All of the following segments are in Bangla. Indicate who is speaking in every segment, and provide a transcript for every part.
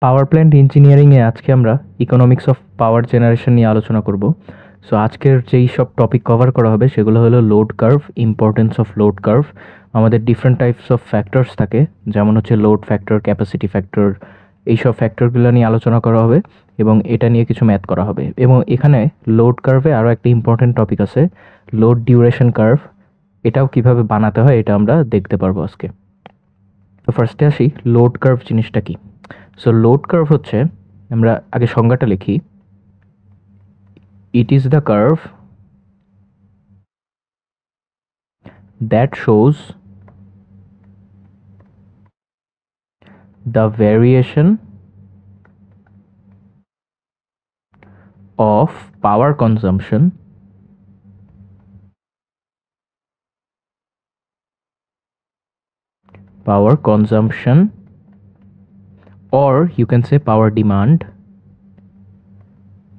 Speaker 1: পাওয়ার প্ল্যান্ট ইঞ্জিনিয়ারিংয়ে আজকে আমরা ইকোনমিক্স অফ পাওয়ার জেনারেশন নিয়ে আলোচনা করব। সো আজকের যেই সব টপিক কভার করা হবে সেগুলো হলো load curve, importance of load curve. আমাদের ডিফারেন্ট টাইপস অফ ফ্যাক্টরস থাকে, যেমন হচ্ছে লোড ফ্যাক্টর, ক্যাপাসিটি ফ্যাক্টর, এইসব ফ্যাক্টরগুলো নিয়ে আলোচনা করা হবে এবং এটা নিয়ে কিছু ম্যাথ করা হবে। এবং এখানে লোড কার্ভে আরও একটা ইম্পর্টেন্ট টপিক আছে, লোড ডিউরেশন কার্ভ। এটাও কিভাবে বানাতে হয় এটা আমরা দেখতে পারবো আজকে। তো ফার্স্টে আসি, লোড কার্ভ জিনিসটা কি। সো লোড কার্ভ হচ্ছে, আমরা আগে সংজ্ঞাটা লিখি। It is the curve that shows the variation of power consumption or you can say power demand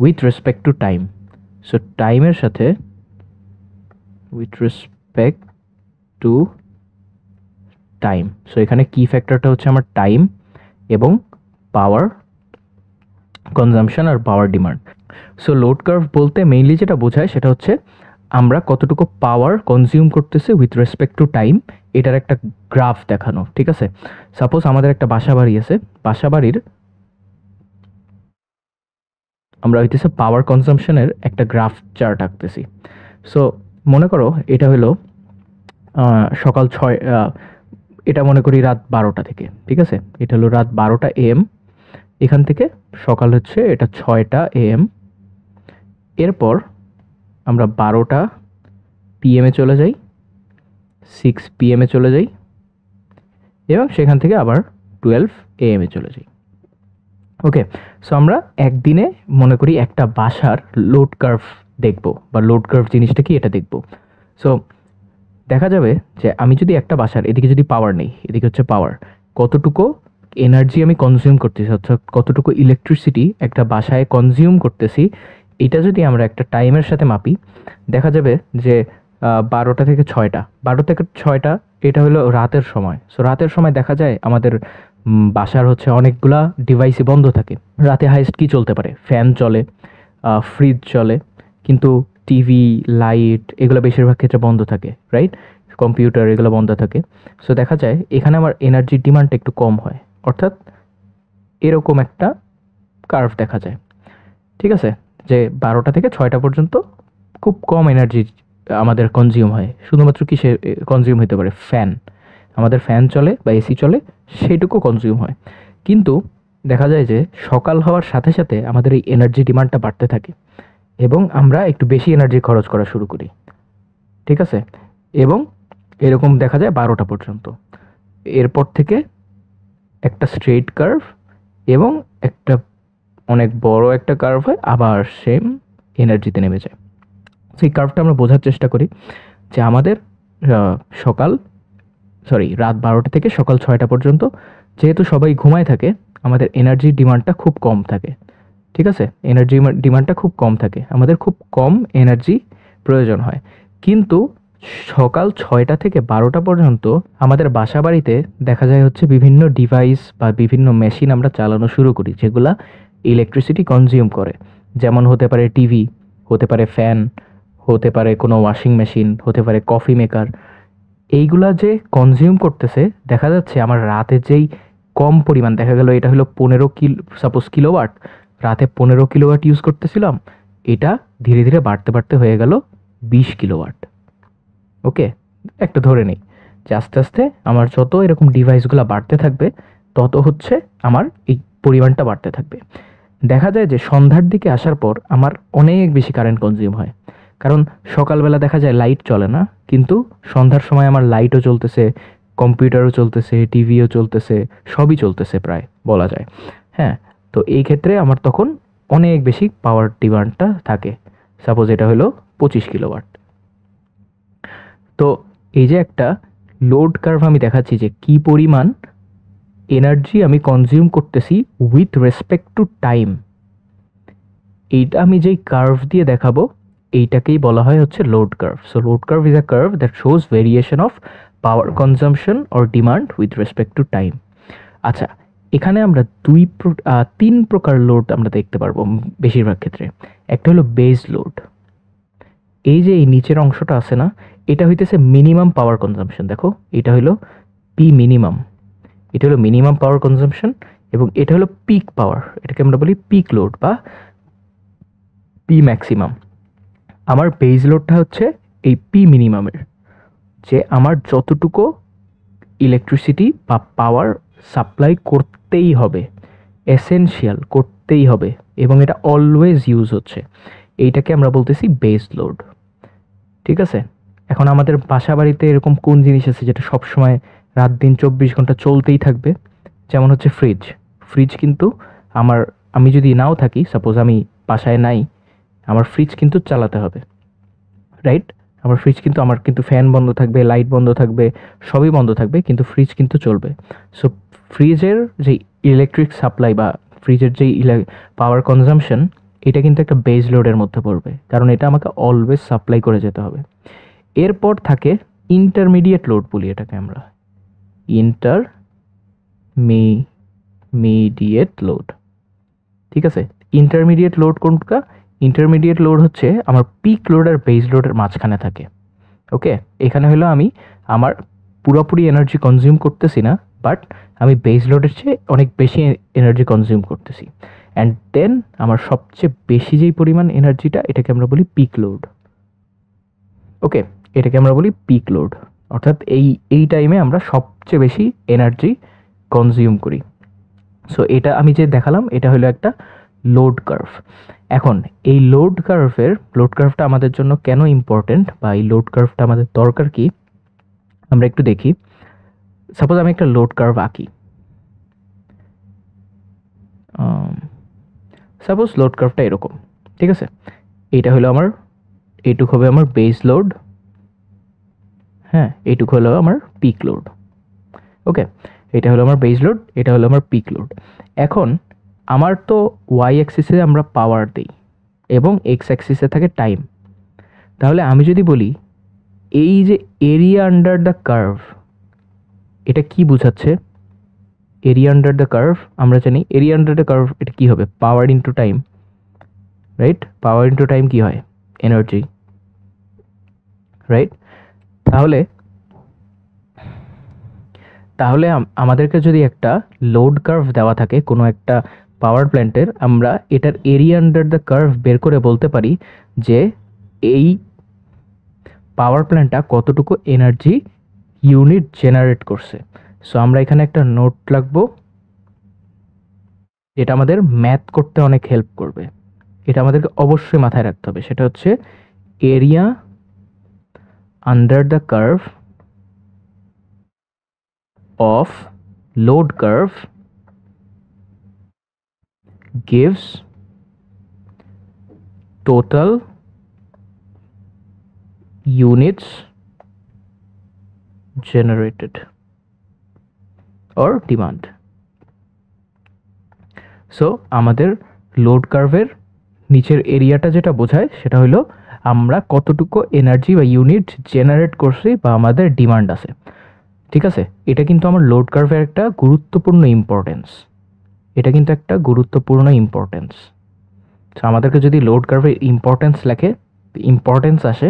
Speaker 1: with respect to time. So time এর সাথে with respect to time. So এখানে কি ফ্যাক্টরটা হচ্ছে আমার টাইম এবং পাওয়ার কনজাম্পশন আর পাওয়ার ডিমান্ড। সো লোড কার্ভ বলতে মেইনলি যেটা বোঝায় সেটা হচ্ছে আমরা কতটুকু পাওয়ার কনজিউম করতেছি উইথ রেসপেক্ট টু টাইম, এটার একটা গ্রাফ দেখানো। ঠিক আছে, সাপোজ আমাদের একটা বাসা বাড়ি আছে, বাসা বাড়ির আমরা হইতেছে পাওয়ার কনজাম্পশনের একটা গ্রাফ চার্ট আঁকতেছি। সো মনে করো এটা হলো সকাল 6, এটা মনে করি রাত 12টা থেকে। ঠিক আছে, এটা হলো রাত 12টা AM, এখান থেকে সকাল হচ্ছে এটা 6টা AM। এরপর আমরা 12টা PM-এ চলে যাই, 6 PM-এ চলে যাই এবং সেখান থেকে আবার 12 AM-এ চলে যাই। ওকে, সো আমরা একদিনে মনে করি একটা বাসার লোড কার্ভ দেখব, বা লোড কার্ভ জিনিসটা কি এটা দেখব। সো দেখা যাবে যে আমি যদি একটা বাসার, এদিকে যদি পাওয়ার নেই, এদিকে হচ্ছে পাওয়ার, কতটুকু এনার্জি আমি কনজিউম করতেছি, অর্থাৎ কতটুকু ইলেকট্রিসিটি একটা বাসায় কনজিউম করতেছি, এটা যদি আমরা একটা টাইমের সাথে মাপি, দেখা যাবে যে 12টা থেকে 6টা, 12 থেকে 6টা এটা হলো রাতের সময়। সো রাতের সময় দেখা যায় আমাদের বাসার হচ্ছে অনেকগুলা ডিভাইসই বন্ধ থাকে। রাতে হাইস্ট কি চলতে পারে, ফ্যান চলে, ফ্রিজ চলে, কিন্তু টিভি, লাইট এগুলো বেশিরভাগ ক্ষেত্রে বন্ধ থাকে, রাইট? কম্পিউটার এগুলো বন্ধ থাকে। সো দেখা যায় এখানে আমার এনার্জির ডিমান্ডটা একটু কম হয়, অর্থাৎ এরকম একটা কার্ভ দেখা যায়। ঠিক আছে, যে 12টা থেকে 6টা পর্যন্ত খুব কম এনার্জি আমাদের কনজিউম হয়। শুধুমাত্র কিসে কনজিউম হতে পারে, ফ্যান, আমাদের ফ্যান চলে বা এসি চলে, সেইটুকু কনজিউম হয়। কিন্তু দেখা যায় যে সকাল হওয়ার সাথে সাথে আমাদের এই এনার্জি ডিমান্ডটা বাড়তে থাকে এবং আমরা একটু বেশি এনার্জি খরচ করা শুরু করি। ঠিক আছে, এবং এরকম দেখা যায় 12টা পর্যন্ত। এরপর থেকে একটা স্ট্রেট কার্ভ এবং একটা অনেক বড় একটা কার্ভ হয়, আবার সেম এনার্জিতে নেমে যায়। সেই কার্ভটা আমরা বোঝার চেষ্টা করি যে আমাদের রাত 12টা থেকে সকাল 6টা পর্যন্ত যেহেতু সবাই ঘুমায় থাকে, আমাদের এনার্জি ডিমান্ডটা খুব কম থাকে। ঠিক আছে, এনার্জি ডিমান্ডটা খুব কম থাকে, আমাদের খুব কম এনার্জি প্রয়োজন হয়। কিন্তু সকাল 6টা থেকে 12টা পর্যন্ত আমাদের বাসা বাড়িতে দেখা যায় হচ্ছে বিভিন্ন ডিভাইস বা বিভিন্ন মেশিন আমরা চালানো শুরু করি যেগুলা ইলেকট্রিসিটি কনজিউম করে। যেমন হতে পারে টিভি, হতে পারে ফ্যান, হতে পারে কোনো ওয়াশিং মেশিন, হতে পারে কফি মেকার। এইগুলা যে কনজিউম করতেছে, দেখা যাচ্ছে আমার রাতে যেই কম পরিমাণ, দেখা গেল এটা হলো 15 কিলোওয়াট, রাতে 15 কিলোওয়াট ইউজ করতেছিলাম, এটা ধীরে ধীরে বাড়তে বাড়তে হয়ে গেল 20 কিলোওয়াট। ওকে, একটা ধরে নেই যে আস্তে আস্তে আমার যত এরকম ডিভাইসগুলো বাড়তে থাকবে তত হচ্ছে আমার এই পরিমাণটা বাড়তে থাকবে। দেখা যায় যে সন্ধ্যার দিকে আসার পর আমার অনেক বেশি কারেন্ট কনজিউম হয়, কারণ সকালবেলা দেখা যায় লাইট চলে না, কিন্তু সন্ধ্যার সময় আমার লাইটও চলতেছে, কম্পিউটারও চলতেছে, টিভিও চলতেছে, সবই চলতেছে প্রায় বলা যায়। হ্যাঁ, তো এই ক্ষেত্রে আমার তখন অনেক বেশি পাওয়ার ডিমান্ডটা থাকে। সাপোজ এটা হলো 25 কিলোওয়াট। তো এই যে একটা লোড কার্ভ আমি দেখাচ্ছি যে কি পরিমাণ এনার্জি আমি কনজিউম করতেছি উইথ রেসপেক্ট টু টাইম, এইটা আমি যেই কার্ভ দিয়ে দেখাবো এইটাকেই বলা হয় হচ্ছে load curve. So load curve is a curve that shows variation of power consumption or demand with respect to time. আচ্ছা, এখানে আমরা 3 প্রকার লোড আমরা দেখতে পারবো বেশিরভাগ ক্ষেত্রে। একটা হলো বেজ লোড। এই যে এই নিচের অংশটা আছে না, এটা হইতেছে মিনিমাম পাওয়ার কনজাম্পশন। দেখো এটা হলো পি মিনিমাম, এটা হলো মিনিমাম পাওয়ার কনজাম্পশন, এবং এটা হলো পিক পাওয়ার, এটাকে আমরা বলি পিক লোড বা পি ম্যাক্সিমাম। আমার বেজ লোডটা হচ্ছে এই পি মিনিমামের, যে আমার যতটুকু ইলেকট্রিসিটি বা পাওয়ার সাপ্লাই করতেই হবে, এসেনশিয়াল করতেই হবে, এবং এটা অলওয়েজ ইউজ হচ্ছে, এইটাকে আমরা বলতেছি বেজ লোড। ঠিক আছে, এখন আমাদের বাসা বাড়িতে এরকম কোন জিনিস আছে যেটা সবসময় রাত দিন 24 ঘন্টা চলতেই থাকবে? যেমন হচ্ছে ফ্রিজ। ফ্রিজ কিন্তু আমি যদি নাও থাকি, সাপোজ আমি বাসায় নাই, আমার ফ্রিজ কিন্তু চালাতে হবে, রাইট? আমার কিন্তু ফ্যান বন্ধ থাকবে, লাইট বন্ধ থাকবে, সবই বন্ধ থাকবে, কিন্তু ফ্রিজ কিন্তু চলবে। সো ফ্রিজের যে ইলেকট্রিক সাপ্লাই বা ফ্রিজের যেই পাওয়ার কনজাম্পশন, এটা কিন্তু একটা বেজ লোডের মধ্যে পড়বে, কারণ এটা আমাকে অলওয়েজ সাপ্লাই করে যেতে হবে। এরপর থাকে ইন্টারমিডিয়েট লোড বলি এটাকে আমরা, ইন্টারমিডিয়েট লোড। ঠিক আছে, ইন্টারমিডিয়েট লোড কোনটা? ইন্টারমিডিয়েট লোড হচ্ছে আমার পিক লোড আর বেজ লোডের মাঝখানে থাকে। ওকে, এখানে হলো আমি আমার পুরোপুরি এনার্জি কনজিউম করতেছি না, বাট আমি বেজ লোডের চেয়ে অনেক বেশি এনার্জি কনজিউম করতেছি, অ্যান্ড দেন আমার সবচেয়ে বেশি যেই পরিমাণ এনার্জিটা, এটাকে আমরা বলি পিক লোড। ওকে, এটাকে আমরা বলি পিক লোড, অর্থাৎ এই টাইমে আমরা সবচেয়ে বেশি এনার্জি কনজিউম করি। সো এটা আমি যে দেখালাম, এটা হলো একটা লোড কার্ভ। এখন এই লোড কার্ভটা আমাদের জন্য কেন ইম্পর্টেন্ট, বা এই লোড কার্ভটা আমাদের দরকার কি, আমরা একটু দেখি। সাপোজ আমি একটা লোড কার্ভ আঁকি। সাপোজ লোড কার্ভটা এরকম, ঠিক আছে? এইটা হলো এইটুক হবে আমার বেস লোড, হ্যাঁ, এইটুক হলো আমার পিক লোড। ওকে, এটা হলো আমার বেস লোড, এটা হলো আমার পিক লোড। এখন আমার তো ওয়াই অ্যাক্সিসে আমরা পাওয়ার দিই এবং এক্স অ্যাক্সিসে থাকে টাইম। তাহলে আমি যদি বলি এই যে এরিয়া আন্ডার দ্য কার্ভ, এটা কি বোঝাচ্ছে? এরিয়া আন্ডার দ্য কার্ভ, আমরা জানি এরিয়া আন্ডার দ্য কার্ভ এটা কি হবে? পাওয়ার ইন্টু টাইম, রাইট? পাওয়ার ইন্টু টাইম কি হয়? Energy, right? তাহলে আমাদেরকে যদি একটা লোড কার্ভ দেওয়া থাকে কোনো একটা পাওয়ার প্ল্যান্টের, আমরা এটার এরিয়া আন্ডার দ্য কার্ভ বের করে বলতে পারি যে এই পাওয়ার প্ল্যান্টটা কতটুকু এনার্জি ইউনিট জেনারেট করছে। সো আমরা এখানে একটা নোট লাগবো, যেটা আমাদের ম্যাথ করতে অনেক হেল্প করবে। এটা আমাদেরকে অবশ্যই মাথায় রাখতে হবে, সেটা হচ্ছে area under the curve of load curve gives total units generated or demand. So আমাদের লোড কার্ভের নিচের এরিয়াটা যেটা বোঝায় সেটা হলো আমরা কতটুকু এনার্জি বা ইউনিট জেনারেট করছি বা আমাদের ডিমান্ড আছে। ঠিক আছে, এটা কিন্তু আমার লোড কার্ভের একটা গুরুত্বপূর্ণ ইম্পর্টেন্স। সো আমাদেরকে যদি লোড কার্ভের ইম্পর্টেন্স আসে,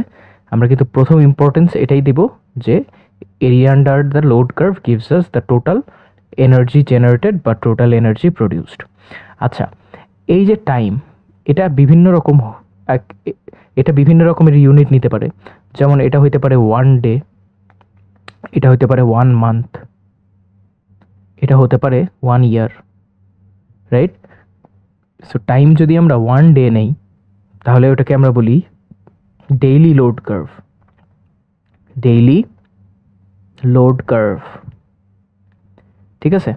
Speaker 1: আমরা কিন্তু প্রথম ইম্পর্টেন্স এটাই দিব যে area under the load curve gives us the total energy generated বা টোটাল এনার্জি প্রডিউসড। আচ্ছা, এই যে টাইম, এটা বিভিন্ন রকমের ইউনিট নিতে পারে। যেমন এটা হইতে পারে 1 ডে, এটা হতে পারে 1 মান্থ, এটা হতে পারে 1 ইয়ার, রাইট? সো টাইম যদি আমরা 1 ডে নেই, তাহলে ওটাকে আমরা বলি ডেইলি লোড কার্ভ। ঠিক আছে,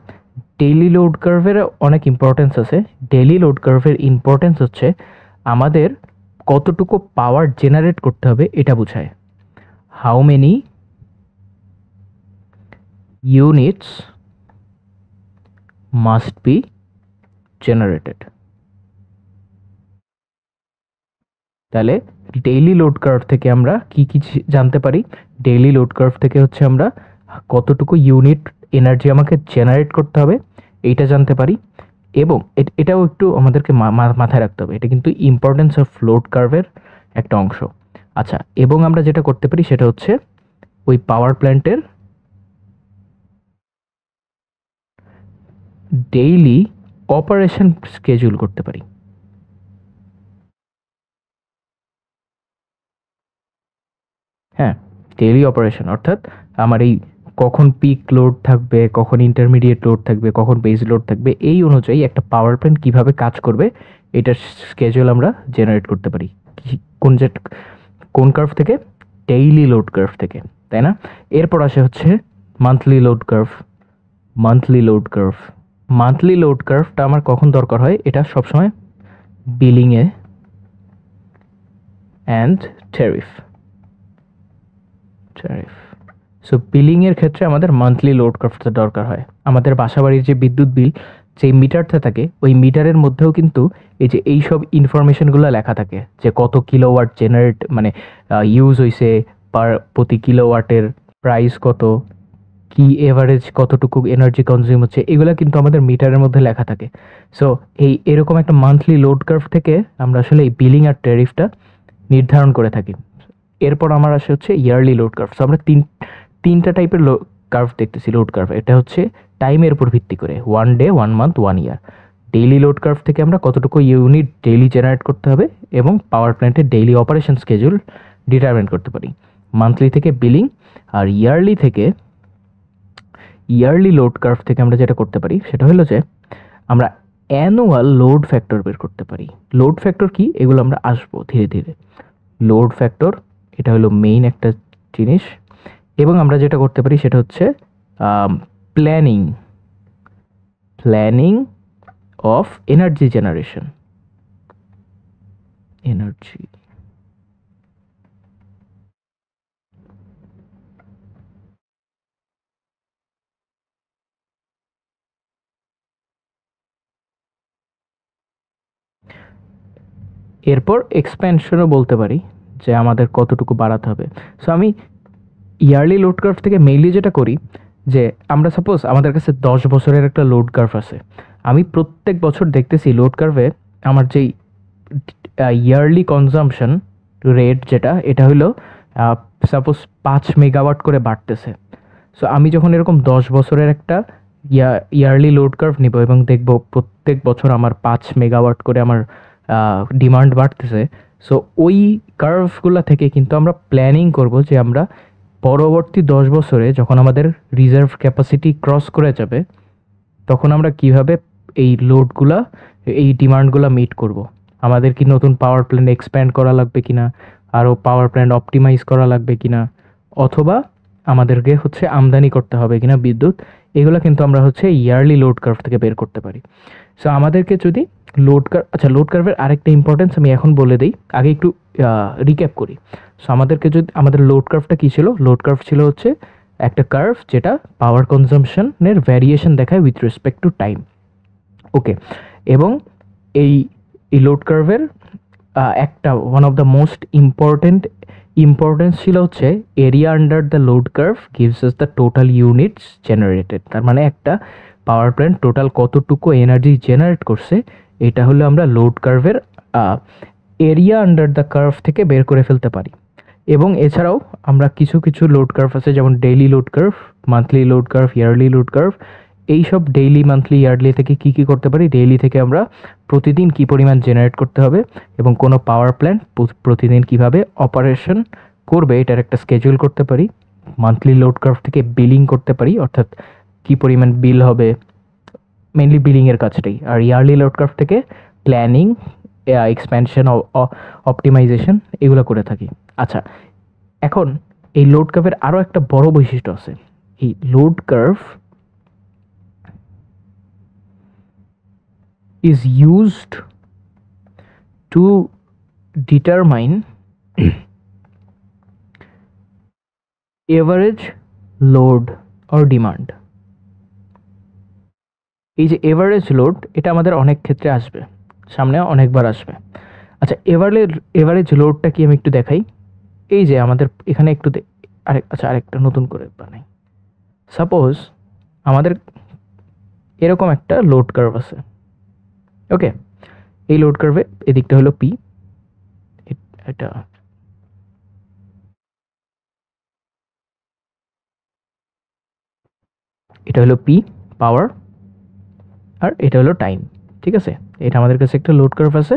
Speaker 1: ডেইলি লোড কার্ভের অনেক ইম্পর্টেন্স আছে। ডেইলি লোড কার্ভের ইম্পর্টেন্স হচ্ছে আমাদের কতটুকু পাওয়ার জেনারেট করতে হবে এটা বোঝায়। How many units must be generated. তাহলে ডেইলি লোড কার্ভ থেকে আমরা কি জানতে পারি? ডেইলি লোড কার্ভ থেকে হচ্ছে আমরা কতটুকু ইউনিট এনার্জি আমাকে জেনারেট করতে হবে এইটা জানতে পারি। এবং এটাও একটু আমাদেরকে মাথায় রাখতে হবে, এটা কিন্তু ইম্পর্টেন্স অফ লোড কার্ভের একটা অংশ। আচ্ছা, এবং আমরা যেটা করতে পারি সেটা হচ্ছে ওই পাওয়ার প্ল্যান্টের ডেইলি অপারেশন স্কেজুল করতে পারি। হ্যাঁ, ডেইলি অপারেশন অর্থাৎ আমার এই কখন পিক লোড থাকবে, কখন ইন্টারমিডিয়েট লোড থাকবে, কখন বেস লোড থাকবে, এই অনুযায়ী একটা পাওয়ার প্ল্যান্ট কীভাবে কাজ করবে এটার স্কেজুল আমরা জেনারেট করতে পারি। কোন যে কোন কার্ভ থেকে? ডেইলি লোড কার্ভ থেকে, তাই না? এরপর আসে হচ্ছে monthly load curve. Monthly load curve, monthly load কার্ভটা আমার কখন দরকার হয়? এটা সবসময় বিলিংয়ে অ্যান্ড ট্যারিফ। সো বিলিংয়ের ক্ষেত্রে আমাদের মান্থলি লোড কার্ভটা দরকার হয়। আমাদের বাসাবাড়ির যে বিদ্যুৎ বিল যে মিটারটা থাকে, ওই মিটারের মধ্যেও কিন্তু এই যে এইসব ইনফরমেশনগুলো লেখা থাকে, যে কত কিলোওয়াট জেনারেট মানে ইউজ হয়েছে, প্রতি কিলোওয়াটের প্রাইস কত, কি এভারেজ কতটুকু এনার্জি কনজিউম হচ্ছে, এগুলো কিন্তু আমাদের মিটারের মধ্যে লেখা থাকে। সো এরকম একটা মান্থলি লোড কার্ভ থেকে আমরা আসলে এই বিলিং আর ট্যারিফটা নির্ধারণ করে থাকি। এরপর আমার আসে হচ্ছে ইয়ারলি লোড কার্ভ। সো আমরা তিনটা টাইপের কার্ভ দেখতেছি লোড কার্ভ। এটা হচ্ছে টাইমের উপর ভিত্তি করে, 1 ডে, 1 মান্থ, 1 ইয়ার। ডেইলি লোড কার্ভ থেকে আমরা কতটুকু ইউনিট ডেইলি জেনারেট করতে হবে এবং পাওয়ার প্ল্যান্টের ডেইলি অপারেশন স্কেজুল ডিটারমিন করতে পারি। মান্থলি থেকে বিলিং, আর ইয়ারলি লোড কার্ভ থেকে আমরা যেটা করতে পারি সেটা হলো যে আমরা অ্যানুয়াল লোড ফ্যাক্টর বের করতে পারি। লোড ফ্যাক্টর কি, এগুলো আমরা আসবো ধীরে ধীরে। লোড ফ্যাক্টর এটা হলো মেইন একটা জিনিস। এবং আমরা যেটা করতে পারি সেটা হচ্ছে planning of energy generation. Energy, এরপর এক্সপ্যানশনও বলতে পারি যে আমাদের কতটুকু বাড়াতে হবে। সো আমি ইয়ারলি লোড কার্ভ থেকে মেইনলি যেটা করি যে আমরা সাপোজ আমাদের কাছে 10 বছরের একটা লোড কার্ভ আছে, আমি প্রত্যেক বছর দেখতেছি লোড কার্ভে আমার যেই ইয়ারলি কনজাম্পশন রেট যেটা, এটা হলো সাপোজ 5 মেগাওয়াট করে বাড়তেছে। সো আমি যখন এরকম 10 বছরের একটা ইয়ারলি লোড কার্ভ নিব এবং দেখব প্রত্যেক বছর আমার 5 মেগাওয়াট করে আমার ডিমান্ড বাড়তেছে, সো ওই কার্ভগুলো থেকে কিন্তু আমরা প্ল্যানিং করব যে আমরা পরবর্তী 10 বছরে যখন আমাদের রিজার্ভ ক্যাপাসিটি ক্রস করে যাবে, তখন আমরা কিভাবে এই লোডগুলা, এই ডিমান্ডগুলো মিট করব। আমাদের কি নতুন পাওয়ার প্ল্যান্ট এক্সপ্যান্ড করা লাগবে কিনা, আরও পাওয়ার প্ল্যান্ট অপটিমাইজ করা লাগবে কিনা, অথবা আমাদেরকে হচ্ছে আমদানি করতে হবে কিনা বিদ্যুৎ, এগুলো কিন্তু আমরা হচ্ছে ইয়ারলি লোড কার্ভ থেকে বের করতে পারি। সো আমাদেরকে যদি লোড কার্ভের আরেকটা ইম্পর্টেন্স আমি এখন বলে দিই, আগে একটু রিক্যাপ করি। সো আমাদেরকে যদি আমাদের লোড কার্ভটা কী ছিল, লোড কার্ভ ছিল হচ্ছে একটা কার্ভ যেটা পাওয়ার কনজাম্পশনের ভ্যারিয়েশন দেখায় উইথ রেসপেক্ট টু টাইম। ওকে, এবং এই লোড কার্ভের একটা one of the most importance ছিল হচ্ছে area under the load curve gives us the total units generated. তার মানে একটা পাওয়ার প্ল্যান্ট টোটাল কতটুকু এনার্জি জেনারেট করছে, এটা হলো আমরা লোড কার্ভের এরিয়া আন্ডার দ্য কার্ভ থেকে বের করে ফেলতে পারি। এবং এছাড়াও আমরা কিছু কিছু লোড কার্ভ আছে, যেমন daily load curve, monthly load curve, yearly load curve. এইসব ডেইলি, মান্থলি, ইয়ারলি থেকে কী করতে পারি, ডেইলি থেকে আমরা প্রতিদিন কী পরিমাণ জেনারেট করতে হবে এবং কোনো পাওয়ার প্ল্যান্ট প্রতিদিন কিভাবে অপারেশন করবে এটার একটা স্কেজুল করতে পারি। মান্থলি লোড কার্ভ থেকে বিলিং করতে পারি, অর্থাৎ কী পরিমাণ বিল হবে, মেনলি বিলিংয়ের কাজটাই। আর ইয়ারলি লোড কার্ভ থেকে প্ল্যানিং, এক্সপ্যানশন, অপটিমাইজেশন এগুলো করে থাকি। আচ্ছা, এখন এই লোড কার্ভের আরও একটা বড় বৈশিষ্ট্য আছে। এই load curve is used to determine average load or demand. এই যে এভারেজ লোড, এটা আমাদের অনেক ক্ষেত্রে আসবে, সামনে অনেকবার আসবে। আচ্ছা, এভারেজ লোডটা কি আমি একটু দেখাই। এই যে আমাদের এখানে একটু আরেকটা নতুন করে বানাই। সাপোজ আমাদের এরকম একটা লোড কার্ভ আছে। ওকে, এই লোড কার্ভে এদিকটা হলো পি, এটা এটা হলো পি পাওয়ার, আর এটা হলো টাইম। ঠিক আছে, এটা আমাদের কাছে একটা লোড কার্ভ আছে।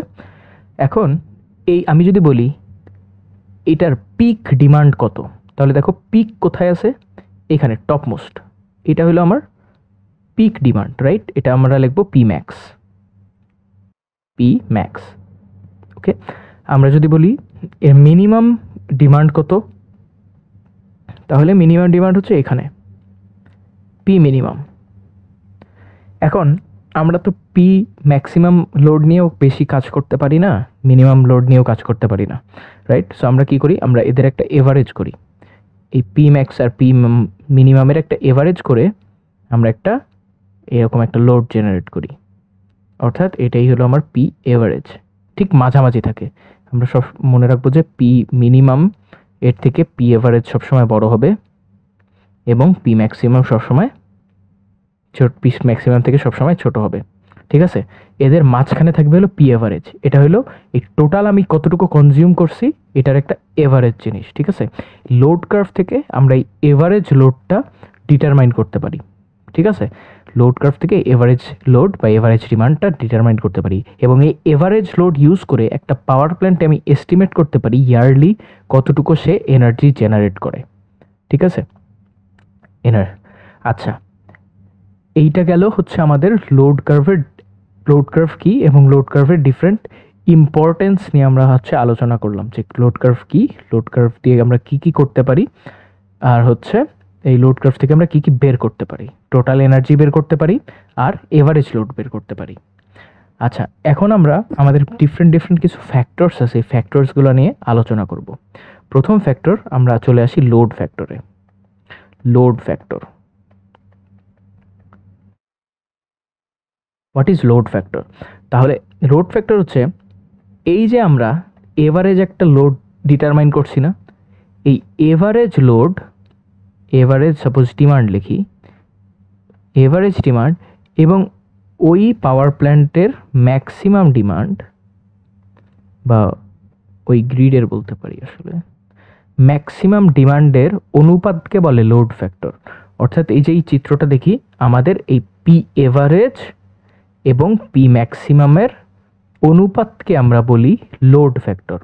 Speaker 1: এখন এই আমি যদি বলি এটার পিক ডিমান্ড কত, তাহলে দেখো পিক কোথায় আছে, এখানে টপ মোস্ট। এটা হলো আমার পিক ডিমান্ড, রাইট? এটা আমরা লিখবো পি ম্যাক্স, পি ম্যাক্স। ওকে, আমরা যদি বলি এর মিনিমাম ডিমান্ড কত, তাহলে মিনিমাম ডিমান্ড হচ্ছে এখানে পি মিনিমাম। এখন আমরা তো পি ম্যাক্সিমাম লোড নিয়েও বেশি কাজ করতে পারি না, মিনিমাম লোড নিয়েও কাজ করতে পারি না, রাইট? সো আমরা কি করি, আমরা এদের একটা এভারেজ করি, এই পি ম্যাক্স আর পি মিনিমামের একটা এভারেজ করে আমরা একটা এরকম একটা লোড জেনারেট করি, অর্থাৎ এটাই হলো আমার পি এভারেজ, ঠিক মাঝামাঝি থাকে। আমরা সব মনে রাখবো যে পি মিনিমাম এর থেকে পি এভারেজ সবসময় বড় হবে এবং পি ম্যাক্সিমাম সবসময় ছোট, পি ম্যাক্সিমাম থেকে সবসময় ছোট হবে। ঠিক আছে, এদের মাঝখানে থাকবে হলো পি এভারেজ। এটা হলো এই টোটাল আমি কতটুকু কনজিউম করছি এটার একটা এভারেজ জিনিস। ঠিক আছে, লোড কার্ভ থেকে আমরা এই এভারেজ লোডটা ডিটারমাইন করতে পারি। ঠিক আছে, লোড কার্ভ থেকে এভারেজ লোড বা এভারেজ ডিমান্ডটা ডিটারমাইন করতে পারি, এবং এই এভারেজ লোড ইউজ করে একটা পাওয়ার প্ল্যান্টে আমি এস্টিমেট করতে পারি ইয়ারলি কতটুকু সে এনার্জি জেনারেট করে। ঠিক আছে, আচ্ছা, এইটা গেল হচ্ছে আমাদের লোড কার্ভের, লোড কার্ভ কি এবং লোড কার্ভের ডিফারেন্ট ইম্পর্টেন্স নিয়ে আমরা হচ্ছে আলোচনা করলাম, যে লোড কার্ভ কি, লোড কার্ভ দিয়ে আমরা কি কি করতে পারি, আর হচ্ছে এই লোড কার্ভ থেকে আমরা কি কি বের করতে পারি, টোটাল এনার্জি বের করতে পারি আর এভারেজ লোড বের করতে পারি। আচ্ছা, এখন আমরা আমাদের ডিফারেন্ট কিছু ফ্যাক্টরস আছে, এই ফ্যাক্টরসগুলো নিয়ে আলোচনা করব। প্রথম ফ্যাক্টর, আমরা চলে আসি লোড ফ্যাক্টরে। Load factor, what is load factor? তাহলে লোড ফ্যাক্টর হচ্ছে এই যে আমরা এভারেজ একটা লোড ডিটারমাইন করছি না, এই average load, average suppose demand লিখি, এভারেজ ডিমান্ড এবং ওই পাওয়ার প্ল্যান্টের ম্যাক্সিমাম ডিমান্ড, বা ওই গ্রিডের বলতে পারি আসলে, ম্যাক্সিমাম ডিমান্ডের অনুপাতকে বলে লোড ফ্যাক্টর। অর্থাৎ এই যে এই চিত্রটা দেখি, আমাদের এই পি এভারেজ এবং পি ম্যাক্সিমামের অনুপাতকে আমরা বলি লোড ফ্যাক্টর।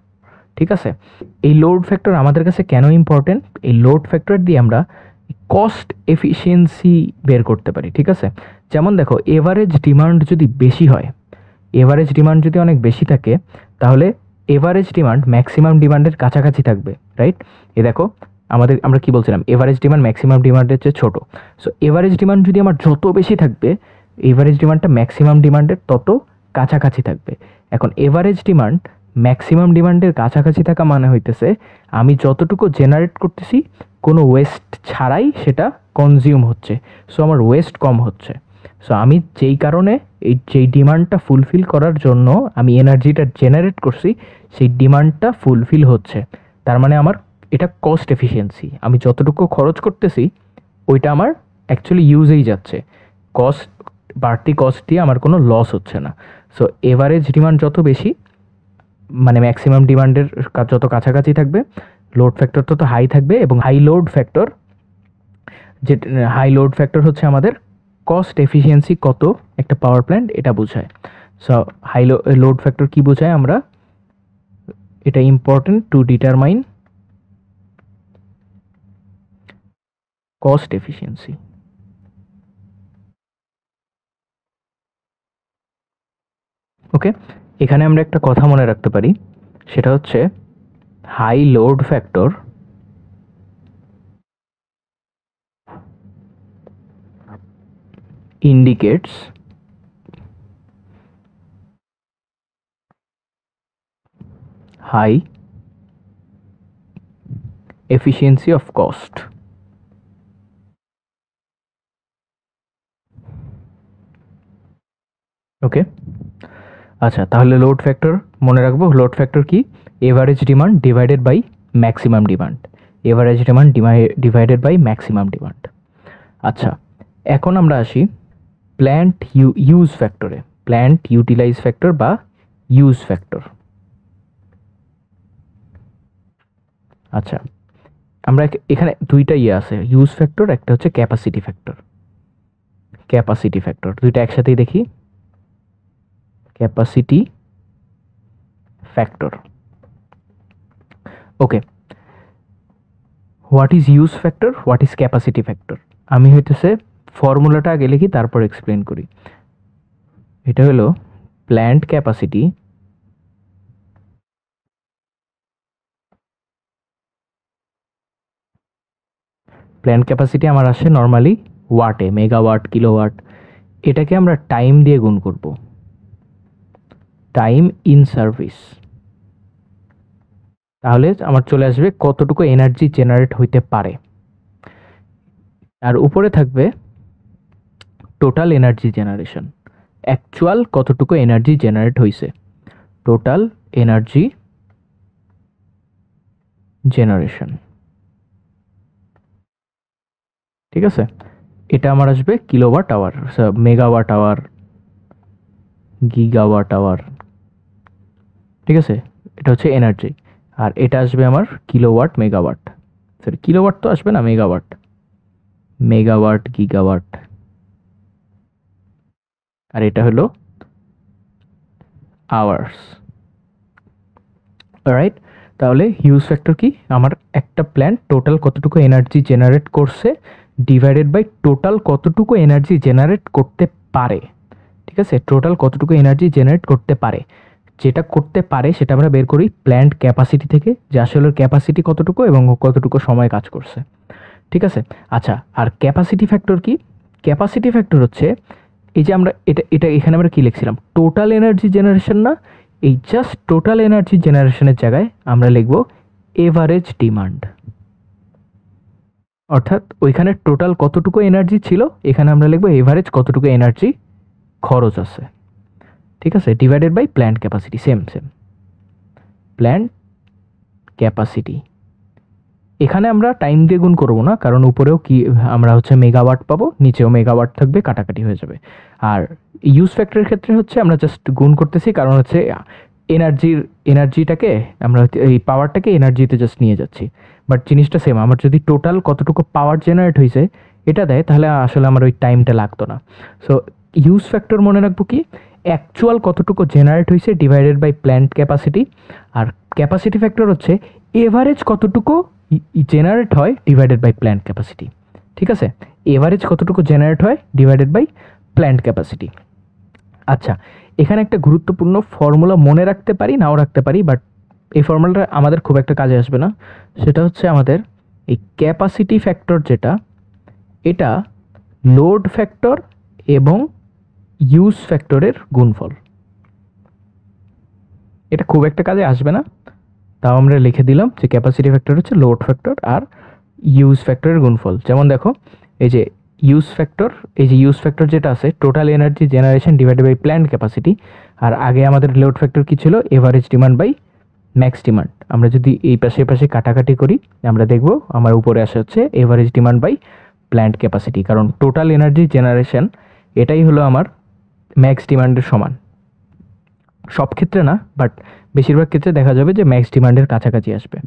Speaker 1: ঠিক আছে, এই লোড ফ্যাক্টর আমাদের কাছে কেন ইম্পর্টেন্ট? এই লোড ফ্যাক্টর দিয়ে আমরা কস্ট এফিসিয়েন্সি বের করতে পারি। ঠিক আছে, যেমন দেখো এভারেজ ডিমান্ড যদি বেশি হয়, এভারেজ ডিমান্ড যদি অনেক বেশি থাকে, তাহলে এভারেজ ডিমান্ড ম্যাক্সিমাম ডিমান্ডের কাছাকাছি থাকবে, রাইট? এ দেখো আমরা কি বলছিলাম, এভারেজ ডিমান্ড ম্যাক্সিমাম ডিমান্ডের চেয়ে ছোট। সো এভারেজ ডিমান্ড যদি আমার যত বেশি থাকবে, এভারেজ ডিমান্ডটা ম্যাক্সিমাম ডিমান্ডের তত কাছাকাছি থাকবে। এখন এভারেজ ডিমান্ড ম্যাক্সিমাম ডিমান্ডের কাছাকাছি থাকা মানে হইতেছে আমি যতটুকু জেনারেট করতেছি কোনো ওয়েস্ট ছাড়াই সেটা কনজিউম হচ্ছে, সো আমার ওয়েস্ট কম হচ্ছে। সো আমি যেই কারণে যেই ডিমান্ডটা ফুলফিল করার জন্য আমি এনার্জিটা জেনারেট করছি, সেই ডিমান্ডটা ফুলফিল হচ্ছে, তার মানে আমার এটা কস্ট এফিসিয়েন্সি। আমি যতটুকু খরচ করতেছি ওইটা আমার অ্যাকচুয়ালি ইউজেই যাচ্ছে, কস্ট, বাড়তি কস্ট দিয়ে আমার কোনো লস হচ্ছে না। সো এভারেজ ডিমান্ড যত বেশি, মানে ম্যাক্সিমাম ডিমান্ডের যত কাছাকাছি থাকবে, লোড ফ্যাক্টর তত হাই থাকবে। এবং হাই লোড ফ্যাক্টর, যে হাই লোড ফ্যাক্টর হচ্ছে আমাদের কস্ট এফিসিয়েন্সি কত একটা পাওয়ার প্ল্যান্ট এটা বোঝায়। সো হাই লোড ফ্যাক্টর কি বোঝায়, আমরা এটা important to determine cost efficiency. Okay, এখানে আমরা একটা কথা মনে রাখতে পারি, সেটা হচ্ছে high load factor indicates high efficiency of cost. Okay, আচ্ছা, তাহলে লোড ফ্যাক্টর মনে রাখবো, লোড ফ্যাক্টর কি, average demand divided by maximum demand, average demand divided by maximum demand. আচ্ছা, এখন আমরা আসি প্ল্যান্ট ইউজ ফ্যাক্টরে, প্ল্যান্ট ইউটিলাইজ ফ্যাক্টর বা ইউজ ফ্যাক্টর। আচ্ছা, আমরা এখানে দুইটা আছে, ইউজ ফ্যাক্টর, একটা হচ্ছে ক্যাপাসিটি ফ্যাক্টর। ক্যাপাসিটি ফ্যাক্টর দুইটা একসাথেই দেখি। Capacity factor, okay. What is use factor, what is capacity factor? আমি হইতেছে ফর্মুলাটা আগে লিখি, তারপর এক্সপ্লেন করি। এটা হলো প্ল্যান্ট ক্যাপাসিটি আমার আসে নর্মালি ওয়াটে, মেগাওয়াট, কিলোওয়াট। এটাকে আমরা টাইম দিয়ে গুণ করব, টাইম ইন সার্ভিস। তাহলে আমার চলে আসবে কতটুকু এনার্জি জেনারেট হইতে পারে, আর উপরে থাকবে টোটাল এনার্জি জেনারেশন, অ্যাকচুয়াল কতটুকু এনার্জি জেনারেট হয়েছে, টোটাল এনার্জি জেনারেশন। ঠিক আছে, এটা আমার আসবে kilowatt hour, megawatt hour, gigawatt hour. ঠিক আছে, এটা হচ্ছে এনার্জি, আর এটা আসবে আমার কিলোওয়াট মেগাওয়াট, সরি কিলোওয়াট তো আসবে না, মেগাওয়াট, মেগাওয়াট গিগাওয়াট, আর এটা হলো আওয়ার্স। রাইট, তাহলে হিউজ ফ্যাক্টর কি, আমার একটা প্ল্যান্ট টোটাল কতটুকু এনার্জি জেনারেট করছে ডিভাইডেড বাই টোটাল কতটুকু এনার্জি জেনারেট করতে পারে। ঠিক আছে, টোটাল কতটুকু এনার্জি জেনারেট করতে পারে, যেটা করতে পারে সেটা আমরা বের করি প্ল্যান্ট ক্যাপাসিটি থেকে, যে আসলে ক্যাপাসিটি কতটুকু এবং কতটুকু সময় কাজ করছে। ঠিক আছে, আচ্ছা, আর ক্যাপাসিটি ফ্যাক্টর কি? ক্যাপাসিটি ফ্যাক্টর হচ্ছে এই যে আমরা এটা এখানে আমরা কি লিখছিলাম, টোটাল এনার্জি জেনারেশন না, এই জাস্ট টোটাল এনার্জি জেনারেশনের জায়গায় আমরা লিখব এভারেজ ডিমান্ড। অর্থাৎ ওইখানে টোটাল কতটুকু এনার্জি ছিল, এখানে আমরা লিখব এভারেজ কতটুকু এনার্জি খরচ আছে। ঠিক আছে, divided by plant capacity, same plant capacity. এখানে আমরা টাইম দিয়ে গুণ করবো না, কারণ উপরেও কি আমরা হচ্ছে মেগাওয়াট পাবো, নিচেও মেগাওয়াট থাকবে, কাটাকাটি হয়ে যাবে। আর ইউজ ফ্যাক্টরের ক্ষেত্রে হচ্ছে আমরা জাস্ট গুণ করতেছি, কারণ হচ্ছে এনার্জিটাকে আমরা এই পাওয়ারটাকে এনার্জিতে জাস্ট নিয়ে যাচ্ছি, বাট জিনিসটা সেম। আমার যদি টোটাল কতটুকু পাওয়ার জেনারেট হয়েছে এটা দেয়, তাহলে আসলে আমার ওই টাইমটা লাগতো না। সো ইউজ ফ্যাক্টর মনে রাখবো কি, অ্যাকচুয়াল কতটুকু জেনারেট হয়েছে ডিভাইডেড বাই প্ল্যান্ট ক্যাপাসিটি, আর ক্যাপাসিটি ফ্যাক্টর হচ্ছে এভারেজ কতটুকু জেনারেট হয় ডিভাইডেড বাই প্ল্যান্ট ক্যাপাসিটি। ঠিক আছে, এভারেজ কতটুকু জেনারেট হয় ডিভাইডেড বাই প্ল্যান্ট ক্যাপাসিটি। আচ্ছা, এখানে একটা গুরুত্বপূর্ণ ফর্মুলা মনে রাখতে পারি, নাও রাখতে পারি, বাট এই ফর্মুলাটা আমাদের খুব একটা কাজে আসবে না। সেটা হচ্ছে আমাদের এই ক্যাপাসিটি ফ্যাক্টর যেটা, এটা লোড ফ্যাক্টর এবং ইউজ ফ্যাক্টরের গুণফল। এটা খুব একটা কাজে আসবে না, তাও আমরা লিখে দিলাম যে ক্যাপাসিটি ফ্যাক্টর হচ্ছে লোড ফ্যাক্টর আর ইউজ ফ্যাক্টরের গুণফল। যেমন দেখো, এই যে ইউজ ফ্যাক্টর যেটা আছে total energy generation divided by plant capacity, আর আগে আমাদের লোড ফ্যাক্টর কি ছিল, average demand by max demand. আমরা যদি এই পাশে কাটাকাটি করি, আমরা দেখব আমার উপরে আসে হচ্ছে average demand by plant capacity, কারণ টোটাল এনার্জি জেনারেশন এটাই হলো আমার ম্যাক্স ডিমান্ডের সমান। সব ক্ষেত্রে না, বাট বেশিরভাগ ক্ষেত্রে দেখা যাবে যে ম্যাক্স ডিমান্ডের কাছাকাছি আসবে,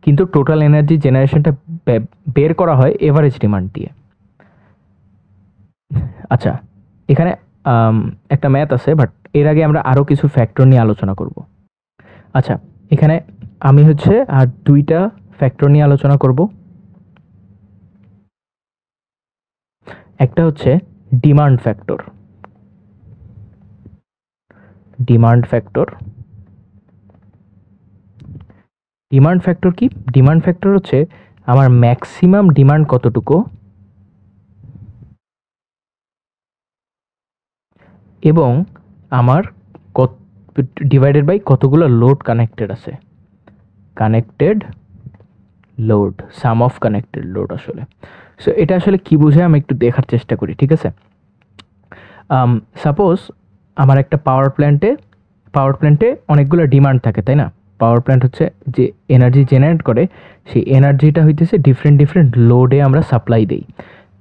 Speaker 1: কিন্তু টোটাল এনার্জি জেনারেশনটা বের করা হয় এভারেজ ডিমান্ড দিয়ে। আচ্ছা, এখানে একটা ম্যাথ আছে, বাট এর আগে আমরা আরও কিছু ফ্যাক্টর নিয়ে আলোচনা করব। আচ্ছা, এখানে আমি হচ্ছে আর দুইটা ফ্যাক্টর নিয়ে আলোচনা করব। একটা হচ্ছে ডিমান্ড ফ্যাক্টর। ডিমান্ড ফ্যাক্টর কি? ডিমান্ড ফ্যাক্টর হচ্ছে আমার ম্যাক্সিমাম ডিমান্ড কতটুকু এবং আমার ডিভাইডেড বাই কতগুলো লোড কানেক্টেড আছে, connected load, some of connected load আসলে। সো এটা আসলে কি বোঝায় আমি একটু দেখার চেষ্টা করি। ঠিক আছে, সাপোজ আমার একটা পাওয়ার প্ল্যান্টে অনেকগুলো ডিমান্ড থাকে, তাই না? পাওয়ার প্ল্যান্ট হচ্ছে যে এনার্জি জেনারেট করে, সেই এনার্জিটা হইতেছে ডিফারেন্ট লোডে আমরা সাপ্লাই দিই।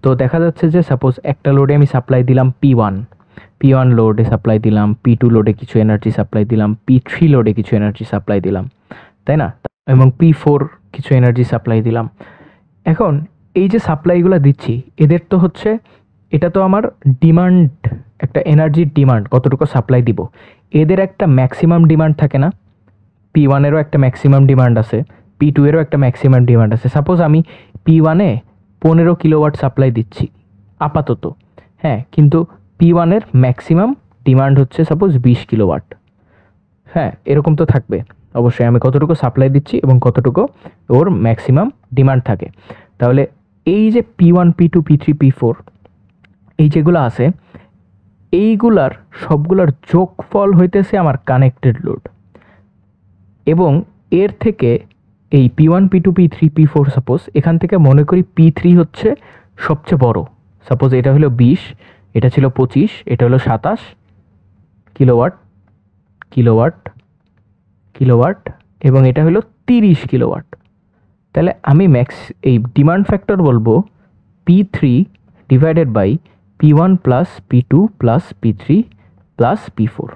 Speaker 1: তো দেখা যাচ্ছে যে সাপোজ একটা লোডে আমি সাপ্লাই দিলাম P1 লোডে সাপ্লাই দিলাম, P2 লোডে কিছু এনার্জি সাপ্লাই দিলাম, P3 লোডে কিছু এনার্জি সাপ্লাই দিলাম, তাই না? এবং P4 কিছু এনার্জি সাপ্লাই দিলাম। এখন এই যে সাপ্লাইগুলো দিচ্ছি, এদের তো হচ্ছে, এটা তো আমার ডিমান্ড, একটা এনার্জির ডিমান্ড, কতটুকু সাপ্লাই দিব। এদের একটা ম্যাক্সিমাম ডিমান্ড থাকে না? P1-এরও একটা ম্যাক্সিমাম ডিমান্ড আছে, P2-এরও একটা ম্যাক্সিমাম ডিমান্ড আছে। সাপোজ আমি P1-এ 15 কিলোওয়াট সাপ্লাই দিচ্ছি আপাতত, হ্যাঁ, কিন্তু P1-এর ম্যাক্সিমাম ডিমান্ড হচ্ছে সাপোজ 20 কিলোওয়াট। হ্যাঁ, এরকম তো থাকবে অবশ্যই, আমি কতটুকু সাপ্লাই দিচ্ছি এবং কতটুকু ওর ম্যাক্সিমাম ডিমান্ড থাকে। তাহলে এই যে P1, P2, P3, P4 এই যেগুলো আছে, এইগুলার সবগুলার যোগফল হইতেছে আমার কানেক্টেড লোড। এবং এর থেকে এই P1, P2, P3, P4 suppose এখান থেকে মনে করি P3 হচ্ছে সবচেয়ে বড়। সাপোজ এটা হলো 20, এটা ছিল 25, এটা হলো 27 কিলোওয়াট কিলোওয়াট কিলোওয়াট এবং এটা হলো 30 কিলোওয়াট। তাহলে আমি এই ডিমান্ড ফ্যাক্টর বলবো P3 divided by P1 plus P2 plus P3 plus P4।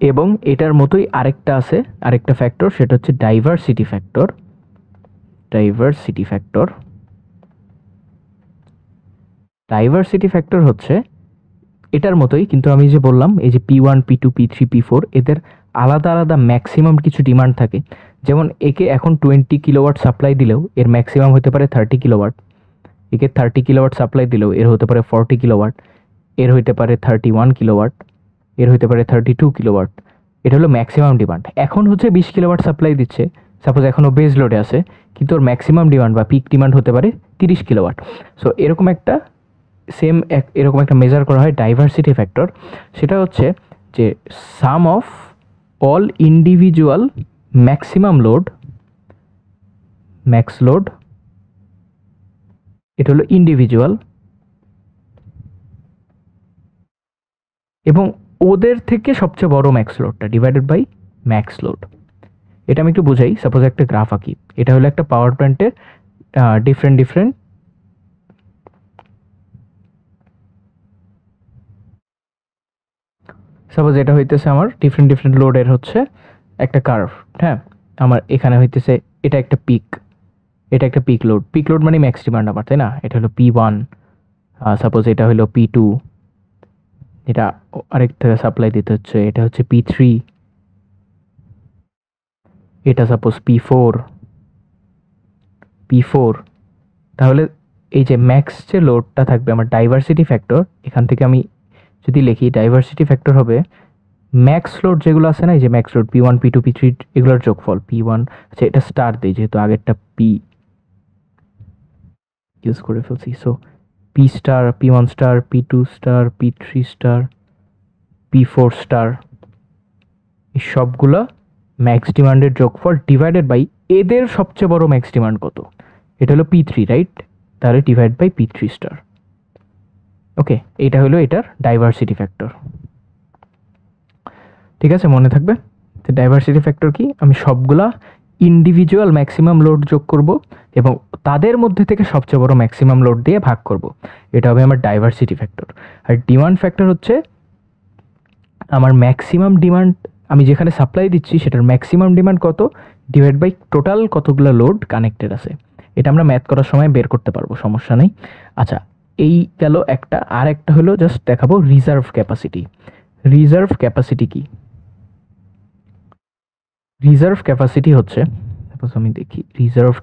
Speaker 1: এবং এটার মতোই আরেকটা আছে, আরেকটা ফ্যাক্টর, সেটা হচ্ছে ডাইভার্সিটি ফ্যাক্টর। ডাইভার্সিটি ফ্যাক্টর হচ্ছে এটার মতোই, কিন্তু আমি যে বললাম এই যে P1, P2, P3, P4 এদের আলাদা আলাদা ম্যাক্সিমাম কিছু ডিমান্ড থাকে। যেমন একে এখন 20 কিলোওয়াট সাপ্লাই দিলেও এর ম্যাক্সিমাম হতে পারে 30 কিলোওয়াট, একে 30 কিলোওয়াট সাপ্লাই দিলেও এর হতে পারে 40 কিলোওয়াট, এর হইতে পারে 31 কিলোওয়াট, এর হইতে পারে 32 কিলোওয়াট। এটা হলো ম্যাক্সিমাম ডিমান্ড। এখন হচ্ছে 20 কিলোওয়াট সাপ্লাই দিচ্ছে, সাপোজ এখনও বেস লোডে আছে, কিন্তু ওর ম্যাক্সিমাম ডিমান্ড বা পিক ডিমান্ড হতে পারে 30 কিলোওয়াট। সো এরকম একটা এরকম একটা মেজার করা হয় ডাইভার্সিটি ফ্যাক্টর। সেটা হচ্ছে যে sum of all individual maximum load, max load, এটা হলো ইন্ডিভিজুয়াল, এবং ওদের থেকে সবচেয়ে বড় ম্যাক্স লোডটা ডিভাইডেড বাই ম্যাক্স লোড। এটা আমি একটু বুঝাই। সাপোজ একটা গ্রাফ আঁকি, এটা হলো একটা পাওয়ার প্ল্যান্টের ডিফারেন্ট সাপোজ এটা হইতেছে আমার ডিফারেন্ট লোডের হচ্ছে একটা কার্ভ। হ্যাঁ, আমার এখানে হইতেছে এটা একটা পিক লোড মানে ম্যাক্স ডিমান্ড আমার, তাই না? এটা হলো P1, সাপোজ এটা হলো P2, এটা আরেকটা সাপ্লাই দিতে হচ্ছে, এটা হচ্ছে P3, এটা সাপোজ P4। তাহলে এই যে ম্যাক্স যে লোডটা থাকবে আমার ডাইভার্সিটি ফ্যাক্টর, এখান থেকে আমি যদি লিখি ডাইভার্সিটি ফ্যাক্টর হবে ম্যাক্স লোড যেগুলো আছে না, এই যে max load P1, P2, P3 এগুলোর যোগফল P1, আচ্ছা এটা স্টার দিই যেহেতু আগেরটা P ইউজ করে ফেলছি। So P star, P1 star, P2 star, P3 star, P4 star, এই সবগুলো ম্যাক্স ডিমান্ডের যোগফল ডিভাইডেড বাই এদের সবচেয়ে বড় ম্যাক্স ডিমান্ড কত, এটা হলো P3, রাইট? তাহলে ডিভাইড বাই P3 স্টার। ওকে, এটা হলো এটার ডাইভার্সিটি ফ্যাক্টর। ঠিক আছে, মনে থাকবে। তো ডাইভার্সিটি ফ্যাক্টর কি, আমি সবগুলা ইন্ডিভিজুয়াল ম্যাক্সিমাম লোড যোগ করব এবং তাদের মধ্যে থেকে সবচেয়ে বড় ম্যাক্সিমাম লোড দিয়ে ভাগ করব, এটা হবে আমার ডাইভার্সিটি ফ্যাক্টর। আর ডিমান্ড ফ্যাক্টর হচ্ছে আমার ম্যাক্সিমাম ডিমান্ড, আমি যেখানে সাপ্লাই দিচ্ছি সেটার ম্যাক্সিমাম ডিমান্ড কত ডিভাইড বাই টোটাল কতগুলো লোড কানেক্টেড আছে। এটা আমরা ম্যাথ করার সময় বের করতে পারবো, সমস্যা নেই। আচ্ছা, এই গেল একটা। আর একটা হলো জাস্ট দেখাবো রিজার্ভ ক্যাপাসিটি। রিজার্ভ ক্যাপাসিটি কি? রিজার্ভ ক্যাপাসিটি হচ্ছে, সাপোজ আমি দেখি রিজার্ভ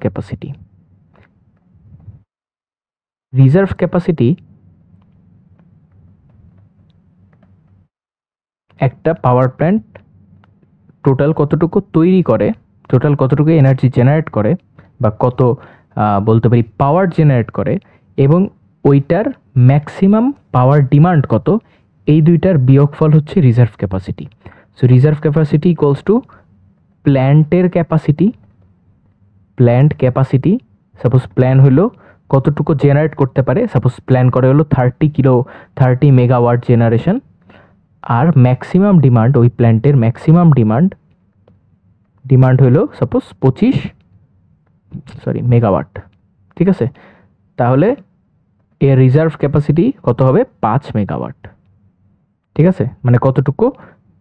Speaker 1: ক্যাপাসিটি একটা পাওয়ার প্ল্যান্ট টোটাল কতটুকু তৈরি করে, টোটাল কতটুকু এনার্জি জেনারেট করে, বা কত বলতে পারি পাওয়ার জেনারেট করে, এবং ওইটার ম্যাক্সিমাম পাওয়ার ডিমান্ড কত, এই দুইটার বিয়োগফল হচ্ছে reserve capacity. So reserve capacity equals to প্ল্যান্টের ক্যাপাসিটি। সাপোজ প্ল্যান হলো কতটুকু জেনারেট করতে পারে, সাপোজ প্ল্যান করে হলো 30 মেগাওয়াট জেনারেশন, আর ম্যাক্সিমাম ডিমান্ড, ওই প্ল্যান্টের ম্যাক্সিমাম ডিমান্ড হলো সাপোজ 25 মেগাওয়াট। ঠিক আছে, তাহলে এর রিজার্ভ ক্যাপাসিটি কত হবে 5 মেগাওয়াট। ঠিক আছে, মানে কতটুকু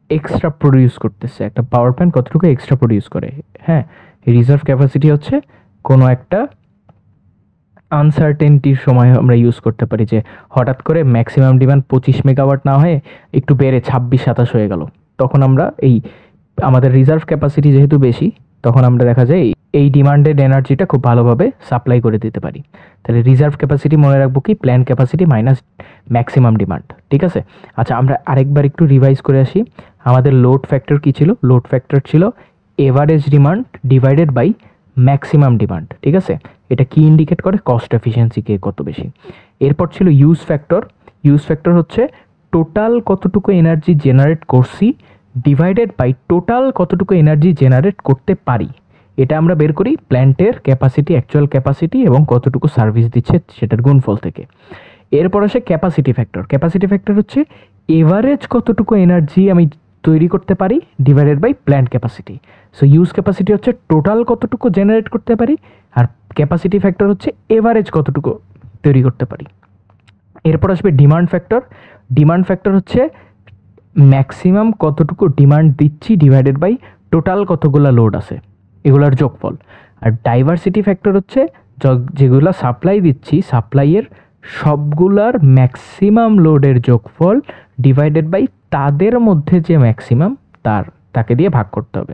Speaker 1: এক্সট্রা প্রডিউস করতেছে একটা পাওয়ার প্ল্যান্ট, কতটুকু এক্সট্রা প্রডিউস করে। হ্যাঁ, রিজার্ভ ক্যাপাসিটি হচ্ছে কোনো একটা আনসার্টেনটির সময় আমরা ইউজ করতে পারি, যে হঠাৎ করে ম্যাক্সিমাম ডিমান্ড 25 মেগাওয়াট না হয়ে একটু বেড়ে 26-27 হয়ে গেল, তখন আমরা আমাদের রিজার্ভ ক্যাপাসিটি যেহেতু বেশি, তখন আমরা দেখা যায় এই ডিমান্ডেড এনার্জিটা খুব ভালোভাবে সাপ্লাই করে দিতে পারি। তাহলে রিজার্ভ ক্যাপাসিটি মনে রাখবো কি, plan capacity minus maximum demand. ঠিক আছে, আচ্ছা আমরা আরেকবার একটু রিভাইজ করে আসি। আমাদের লোড ফ্যাক্টর কি ছিল? লোড ফ্যাক্টর ছিল average demand divided by maximum demand. ঠিক আছে, এটা কি ইন্ডিকেট করে? কস্ট এফিসিয়েন্সিকে কত বেশি। এরপর ছিল ইউজ ফ্যাক্টর। ইউজ ফ্যাক্টর হচ্ছে টোটাল কতটুকু এনার্জি জেনারেট করছি ডিভাইডেড বাই টোটাল কতটুকু এনার্জি জেনারেট করতে পারি। এটা আমরা বের করি প্ল্যান্টের ক্যাপাসিটি, অ্যাকচুয়াল ক্যাপাসিটি এবং কতটুকু সার্ভিস দিচ্ছে সেটার গুণফল থেকে। এরপর আসে ক্যাপাসিটি ফ্যাক্টর। ক্যাপাসিটি ফ্যাক্টর হচ্ছে এভারেজ কতটুকু এনার্জি আমি তৈরি করতে পারি divided by plant capacity. So use capacity হচ্ছে টোটাল কতটুকু জেনারেট করতে পারি, আর ক্যাপাসিটি ফ্যাক্টর হচ্ছে এভারেজ কতটুকু তৈরি করতে পারি। এরপর আসবে ডিমান্ড ফ্যাক্টর। ডিমান্ড ফ্যাক্টর হচ্ছে ম্যাক্সিমাম কতটুকু ডিমান্ড দিচ্ছি ডিভাইডেড বাই টোটাল কতগুলো লোড আছে, এগুলোর যোগফল। আর ডাইভার্সিটি ফ্যাক্টর হচ্ছে যেগুলো সাপ্লাই দিচ্ছি, সাপ্লাইয়ের সবগুলার ম্যাক্সিমাম লোডের যোগফল ডিভাইডেড বাই তাদের মধ্যে যে ম্যাক্সিমাম তাকে দিয়ে ভাগ করতে হবে।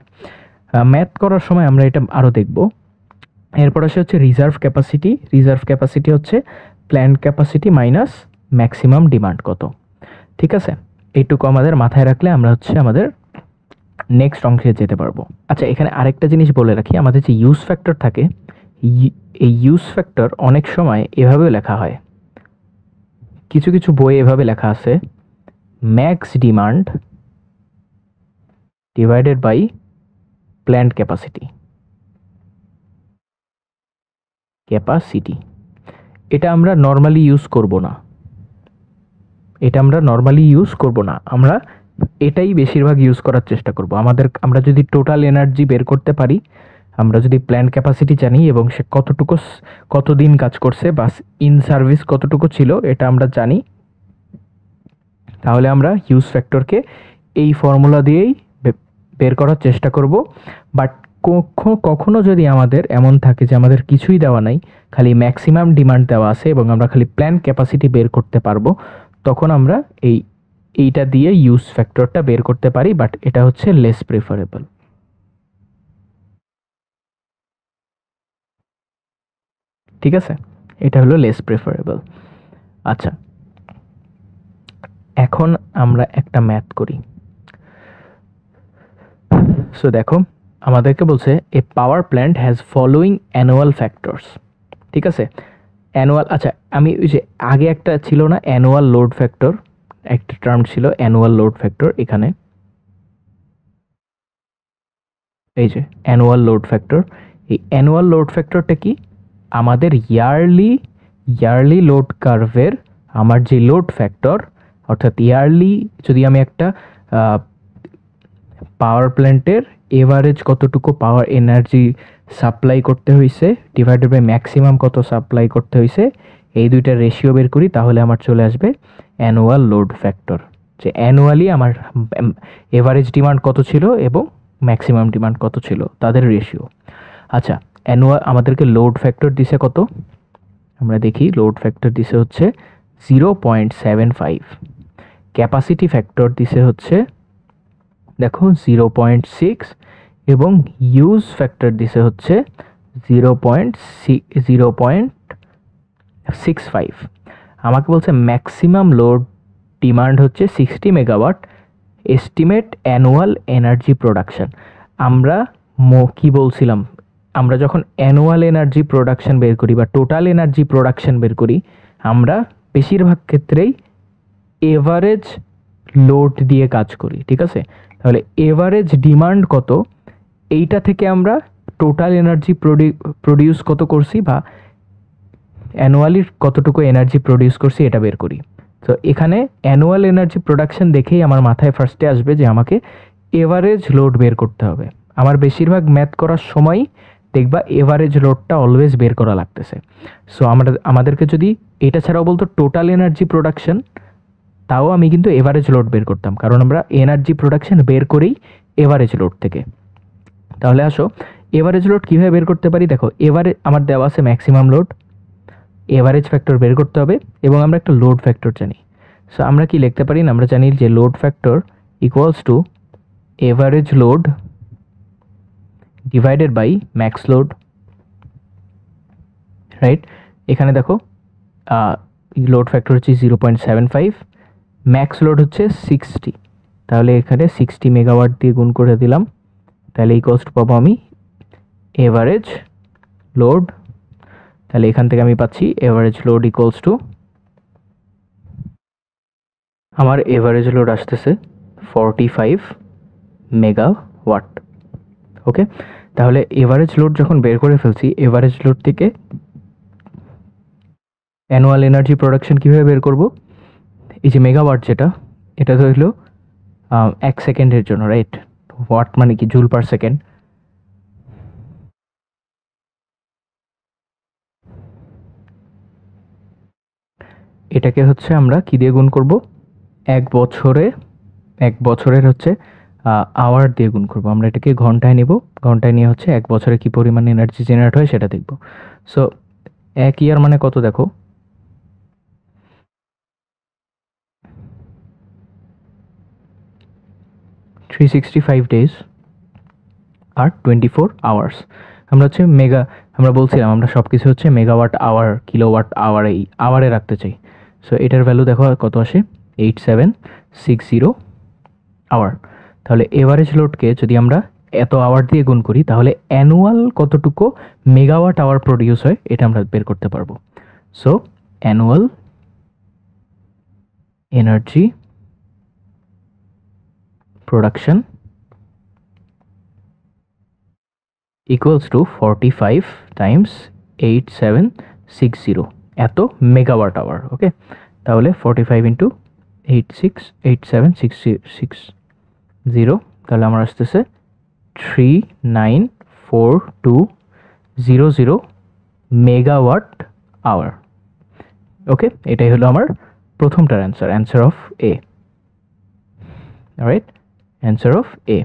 Speaker 1: ম্যাথ করার সময় আমরা এটা আরও দেখব। এরপর আসে হচ্ছে রিজার্ভ ক্যাপাসিটি। রিজার্ভ ক্যাপাসিটি হচ্ছে plant capacity minus maximum demand কত। ঠিক আছে, এইটুকু আমাদের মাথায় রাখলে আমরা হচ্ছে আমাদের নেক্সট অংশে যেতে পারবো। আচ্ছা, এখানে আরেকটা জিনিস বলে রাখি, আমাদের যে ইউজ ফ্যাক্টর থাকে, এই ইউজ ফ্যাক্টর অনেক সময় এভাবেও লেখা হয়, কিছু কিছু বইয়ে এভাবে লেখা আছে, max demand divided by plant capacity. এটা আমরা নর্মালি ইউজ করব না, আমরা এটাই বেশিরভাগ ইউজ করার চেষ্টা করব। আমরা যদি টোটাল এনার্জি বের করতে পারি, আমরা যদি প্ল্যান্ট ক্যাপাসিটি জানি এবং সে কতদিন কাজ করছে বা ইন সার্ভিস কতটুকু ছিল এটা আমরা জানি, তাহলে আমরা ইউজ ফ্যাক্টরকে এই ফর্মুলা দিয়েই বের করার চেষ্টা করব। বাট কখনো যদি আমাদের এমন থাকে যে আমাদের কিছুই দেওয়া নাই, খালি ম্যাক্সিমাম ডিমান্ড দেওয়া আছে এবং আমরা খালি প্ল্যান্ট ক্যাপাসিটি বের করতে পারবো, তখন আমরা এইটা দিয়ে ইউজ ফ্যাক্টরটা বের করতে পারি, বাট এটা হচ্ছে লেস প্রেফারেবল। ঠিক আছে, এটা হলো লেস প্রেফারেবল। আচ্ছা, এখন আমরা একটা ম্যাথ করি। সো দেখো, আমাদেরকে বলছে a power plant has following annual factors. ঠিক আছে, অ্যানুয়াল, আচ্ছা আমি ওই যে আগে একটা ছিল না অ্যানুয়াল লোড ফ্যাক্টর, একটা টার্ম ছিল অ্যানুয়াল লোড ফ্যাক্টর, এখানে এই যে অ্যানুয়াল লোড ফ্যাক্টর। এই অ্যানুয়াল লোড ফ্যাক্টরটা কি? আমাদের ইয়ারলি লোড কার্ভের আমার যে লোড ফ্যাক্টর, অর্থাৎ ইয়ারলি যদি আমি একটা পাওয়ার প্ল্যান্টের এভারেজ কতটুকু পাওয়ার এনার্জি সাপ্লাই করতে হয়েছে ডিভাইডেড বাই ম্যাক্সিমাম কত সাপ্লাই করতে হয়েছে, এই দুইটা রেশিও বের করি, তাহলে আমার চলে আসবে অ্যানুয়াল লোড ফ্যাক্টর, যে অ্যানুয়ালি আমার এভারেজ ডিমান্ড কত ছিল এবং ম্যাক্সিমাম ডিমান্ড কত ছিল তাদের রেশিও। আচ্ছা, অ্যানুয়াল আমাদেরকে লোড ফ্যাক্টর দিছে কত, আমরা দেখি। লোড ফ্যাক্টর দিছে হচ্ছে 0.75, ক্যাপাসিটি ফ্যাক্টর দিছে হচ্ছে দেখো 0.6 এবং ইউজ ফ্যাক্টর দিছে হচ্ছে 0.65। আমাকে বলছে ম্যাক্সিমাম লোড ডিমান্ড হচ্ছে 60 megawatt, estimate annual energy production. আমরা কি বলছিলাম, আমরা যখন অ্যানুয়াল এনার্জি প্রোডাকশন বের করি বা টোটাল এনার্জি প্রোডাকশন বের করি, আমরা বেশিরভাগ ক্ষেত্রেই এভারেজ লোড দিয়ে কাজ করি। ঠিক আছে, তাহলে এভারেজ ডিমান্ড কত, এইটা থেকে আমরা টোটাল এনার্জি প্রডিউস কত করছি বা অ্যানুয়ালি কতটুকু এনার্জি প্রডিউস করছি এটা বের করি। তো এখানে অ্যানুয়াল এনার্জি প্রোডাকশন দেখেই আমার মাথায় ফার্স্টে আসবে যে আমাকে এভারেজ লোড বের করতে হবে। আমার বেশিরভাগ ম্যাথ করার সময় দেখবা এভারেজ লোডটা অলওয়েজ বের করা লাগতেছে। সো আমাদেরকে যদি এটা ছাড়াও বলতো টোটাল এনার্জি প্রোডাকশন, তাও আমি কিন্তু এভারেজ লোড বের করতাম, কারণ আমরা এনার্জি প্রোডাকশন বের করেই এভারেজ লোড থেকে। তাহলে আসো এভারেজ লোড কীভাবে বের করতে পারি। দেখো এভারে আমার দেওয়া আছে ম্যাক্সিমাম লোড, এভারেজ ফ্যাক্টর বের করতে হবে, এবং আমরা একটা লোড ফ্যাক্টর জানি। সো আমরা কি লিখতে পারি না, আমরা জানি যে load factor equals to average load divided by max load, right. এখানে দেখো লোড ফ্যাক্টর হচ্ছে 0.75, ম্যাক্স লোড হচ্ছে 60, তাহলে এখানে 60 মেগাওয়াট দিয়ে গুণ করে দিলাম, তাহলে ইকুয়ালস টু পাবো আমি এভারেজ লোড। তাহলে এখান থেকে আমি পাচ্ছি এভারেজ লোড ইকুয়ালস টু, আমার এভারেজ লোড আসতেছে 45 মেগাওয়াট। ওকে, তাহলে এভারেজ লোড যখন বের করে ফেলছি, এভারেজ লোড থেকে অ্যানুয়াল এনার্জি প্রোডাকশন কীভাবে বের করব। এই যে মেগাওয়াট যেটা, এটা তো হইলো 1 সেকেন্ডের জন্য, রাইট। ওয়াট মানে কি জুল পার সেকেন্ড। এটাকে হচ্ছে আমরা কি দিয়ে গুণ করব, এক বছরের হচ্ছে আওয়ার দিয়ে গুণ করব। আমরা এটাকে ঘন্টায় নেব, ঘন্টায় নিয়ে হচ্ছে এক বছরে কি পরিমাণ এনার্জি জেনারেট হয় সেটা দেখব। সো এক ইয়ার মানে কত দেখো, 365 ডেজ আর 24 আওয়ার্স। আমরা হচ্ছে আমরা বলছিলাম আমরা সব কিছু হচ্ছে মেগাওয়াট আওয়ার, কিলোওয়াট আওয়ার, এই আওয়ারে রাখতে চাই। সো এটার ভ্যালু দেখো কত আসে, 8760 আওয়ার। তাহলে এভারেজ লোডকে যদি আমরা এত আওয়ার দিয়ে গুণ করি, তাহলে অ্যানুয়াল কতটুকু মেগাওয়াট আওয়ার প্রডিউস হয় এটা আমরা বের করতে পারবো। So annual energy production equals to 45 times 8760 এত মেগাওয়াট আওয়ার। ওকে, তাহলে 45 ইন্টু 8687660, তাহলে আমার আসতেছে 394200 মেগাওয়াট আওয়ার। ওকে, এটাই হলো আমার প্রথমটার answer of a, right, answer of a.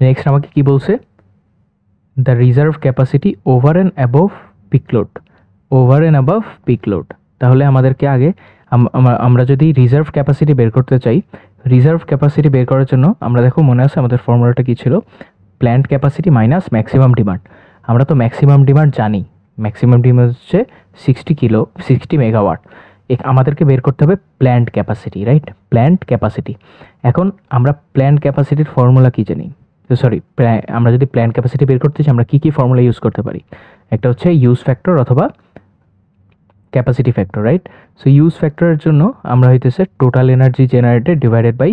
Speaker 1: Next আমাকে কি বলছে, the reserve capacity over and above peak load. তাহলে আমাদেরকে আগে আমরা যদি রিজার্ভ ক্যাপাসিটি বের করতে চাই, রিজার্ভ ক্যাপাসিটি বের করার জন্য আমরা দেখো মনে আছে আমাদের ফর্মুলাটা কি ছিল, plant capacity minus maximum demand. আমরা তো ম্যাক্সিমাম ডিমান্ড জানি, ম্যাক্সিমাম ডিমান্ড হচ্ছে 60 মেগাওয়াট। আমাদেরকে বের করতে হবে plant capacity, right, plant capacity. এখন আমরা প্ল্যান্ট ক্যাপাসিটির ফর্মুলা কি জানি, আমরা যদি প্ল্যান্ট ক্যাপাসিটি বের করতে চাই আমরা কি ফর্মুলা ইউজ করতে পারি, একটা হচ্ছে ইউজ ফ্যাক্টর অথবা capacity factor, right. So use ফ্যাক্টরের জন্য আমরা হইতেছে total energy generated divided by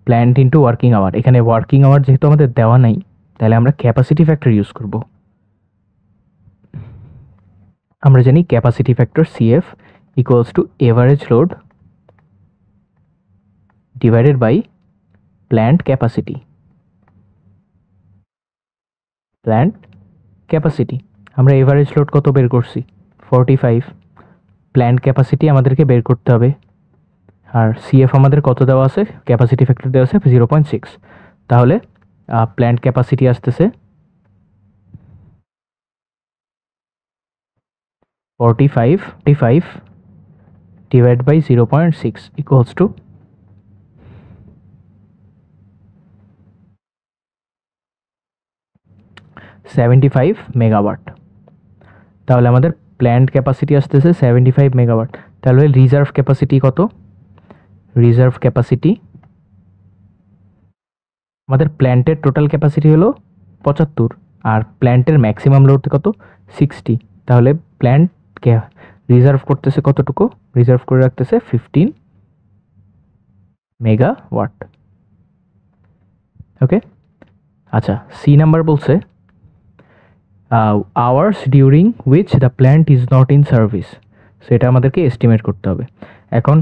Speaker 1: plant into working hour. এখানে ওয়ার্কিং আওয়ার যেহেতু আমাদের দেওয়া নাই, তাহলে আমরা ক্যাপাসিটি ফ্যাক্টর ইউজ করব। আমরা জানি capacity factor CF equals to average load divided by plant capacity. আমরা এভারেজ লোড কত বের করছি, 45। প্ল্যান্ট ক্যাপাসিটি আমাদেরকে বের করতে হবে, আর CF আমাদের কত দেওয়া আছে, ক্যাপাসিটি ফ্যাক্টর দেওয়া আছে 0.6। তাহলে প্ল্যান্ট ক্যাপাসিটি আসতেছে 45 divide by 0.6 equals to 75 megawatt. তাহলে আমাদের প্ল্যান্ট ক্যাপাসিটি আসতেছে 75 মেগাওয়াট। তাহলে রিজার্ভ ক্যাপাসিটি কত, রিজার্ভ ক্যাপাসিটি আমাদের প্ল্যান্টের টোটাল ক্যাপাসিটি হলো 75, আর প্ল্যান্টের ম্যাক্সিমাম লোড কত 60। তাহলে প্ল্যান্ট রিজার্ভ করতেছে কতটুকু, রিজার্ভ করে রাখতেছে 15 মেগাওয়াট। ওকে, আচ্ছা, সি নাম্বার বলছে hours during which the plant is not in service. সেটা আমাদেরকে এস্টিমেট করতে হবে। এখন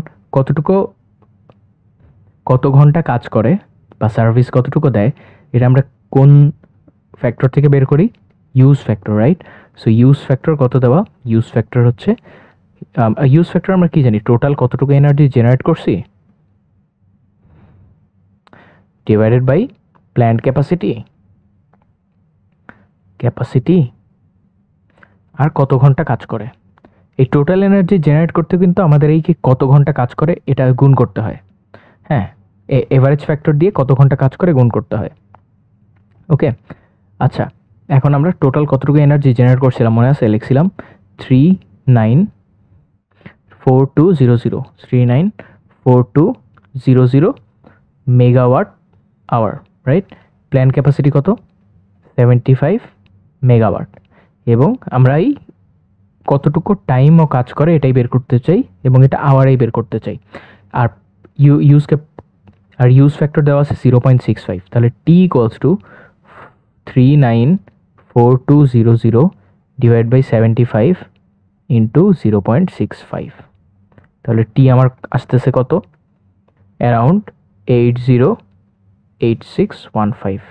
Speaker 1: কত ঘন্টা কাজ করে বা সার্ভিস কতটুকু দেয়, এটা আমরা কোন ফ্যাক্টর থেকে বের করি, use factor, right? So use factor কত দেওয়া? ইউজ ফ্যাক্টর হচ্ছে ইউজ ফ্যাক্টর আমরা কি জানি, টোটাল কতটুকু এনার্জি জেনারেট করছি ডিভাইডেড বাই প্ল্যান্ট ক্যাপাসিটি আর কত ঘন্টা কাজ করে। এই টোটাল এনার্জি জেনারেট করতে কিন্তু আমাদের এই কি কত ঘন্টা কাজ করে এটা গুণ করতে হয়। হ্যাঁ, এভারেজ ফ্যাক্টর দিয়ে কত ঘন্টা কাজ করে গুণ করতে হয়। ওকে, আচ্ছা, এখন আমরা টোটাল কতটুকু এনার্জি জেনারেট করছিলাম মনে আছে? লিখছিলাম 394200 megawatt hour, right? Plant capacity কত? 75 মেগাওয়াট। এবং আমরা এই কতটুকু টাইমও কাজ করে এটাই বের করতে চাই, এবং এটা আওয়ারেই বের করতে চাই। আর ইউজ ফ্যাক্টর দেওয়া আছে 0.65, তাহলে T equals to 394200 divide by 75 into 0.65, তাহলে টি আমার আসতেছে কত? Around 808615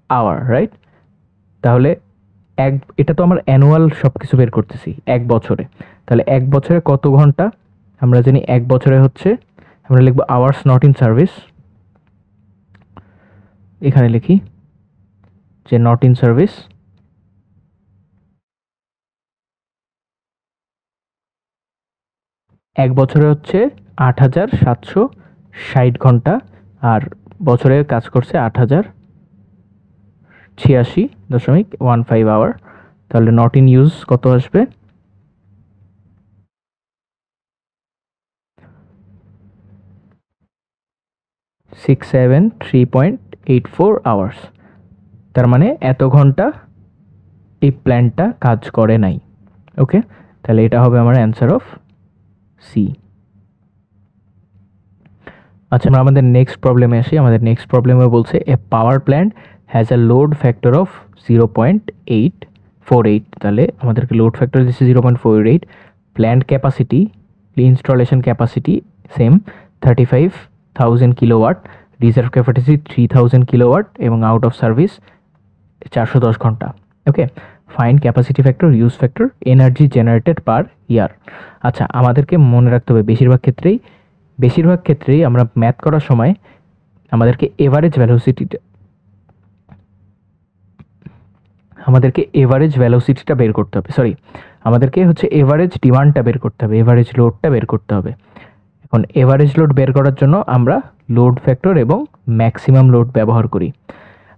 Speaker 1: hour, right? তাহলে এটা তো আমার অ্যানুয়াল সব কিছু বের করতেছি এক বছরে, তাহলে এক বছরে কত ঘন্টা? আমরা জানি এক বছরে হচ্ছে, আমরা লিখবো আওয়ার্স নট ইন সার্ভিস, এখানে লিখি যে নট ইন সার্ভিস এক বছরে হচ্ছে 8760 ঘন্টা, আর বছরে কাজ করছে 8086.15 আওয়ার। তাহলে নট ইন ইউজ কত আসবে? 673.84 আওয়ার্স। তার মানে এত ঘন্টা এই প্ল্যান্টটা কাজ করে নাই। ওকে, তাহলে এটা হবে আমার অ্যান্সার অফ সি। আচ্ছা, আমরা আমাদের নেক্সট প্রবলেমে আসি। আমাদের নেক্সট প্রবলেমে বলছে a power plant has a load factor of 0.848, তাহলে আমাদেরকে লোড ফ্যাক্টর দিচ্ছে 0.48, plant capacity, installation capacity same 35,000 kilowatt, reserve capacity 3000 kilowatt, এবং আউট অফ সার্ভিস 410 ঘন্টা। Okay, fine capacity factor, use factor, energy generated per year. আচ্ছা, আমাদেরকে মনে রাখতে হবে বেশিরভাগ ক্ষেত্রেই আমরা ম্যাথ করার সময় আমাদেরকে এভারেজ ভ্যালোসিটিটা বের করতে হবে, আমাদেরকে হচ্ছে এভারেজ ডিমান্ডটা বের করতে হবে, এভারেজ লোডটা বের করতে হবে। এখন এভারেজ লোড বের করার জন্য আমরা লোড ফ্যাক্টর এবং ম্যাক্সিমাম লোড ব্যবহার করি।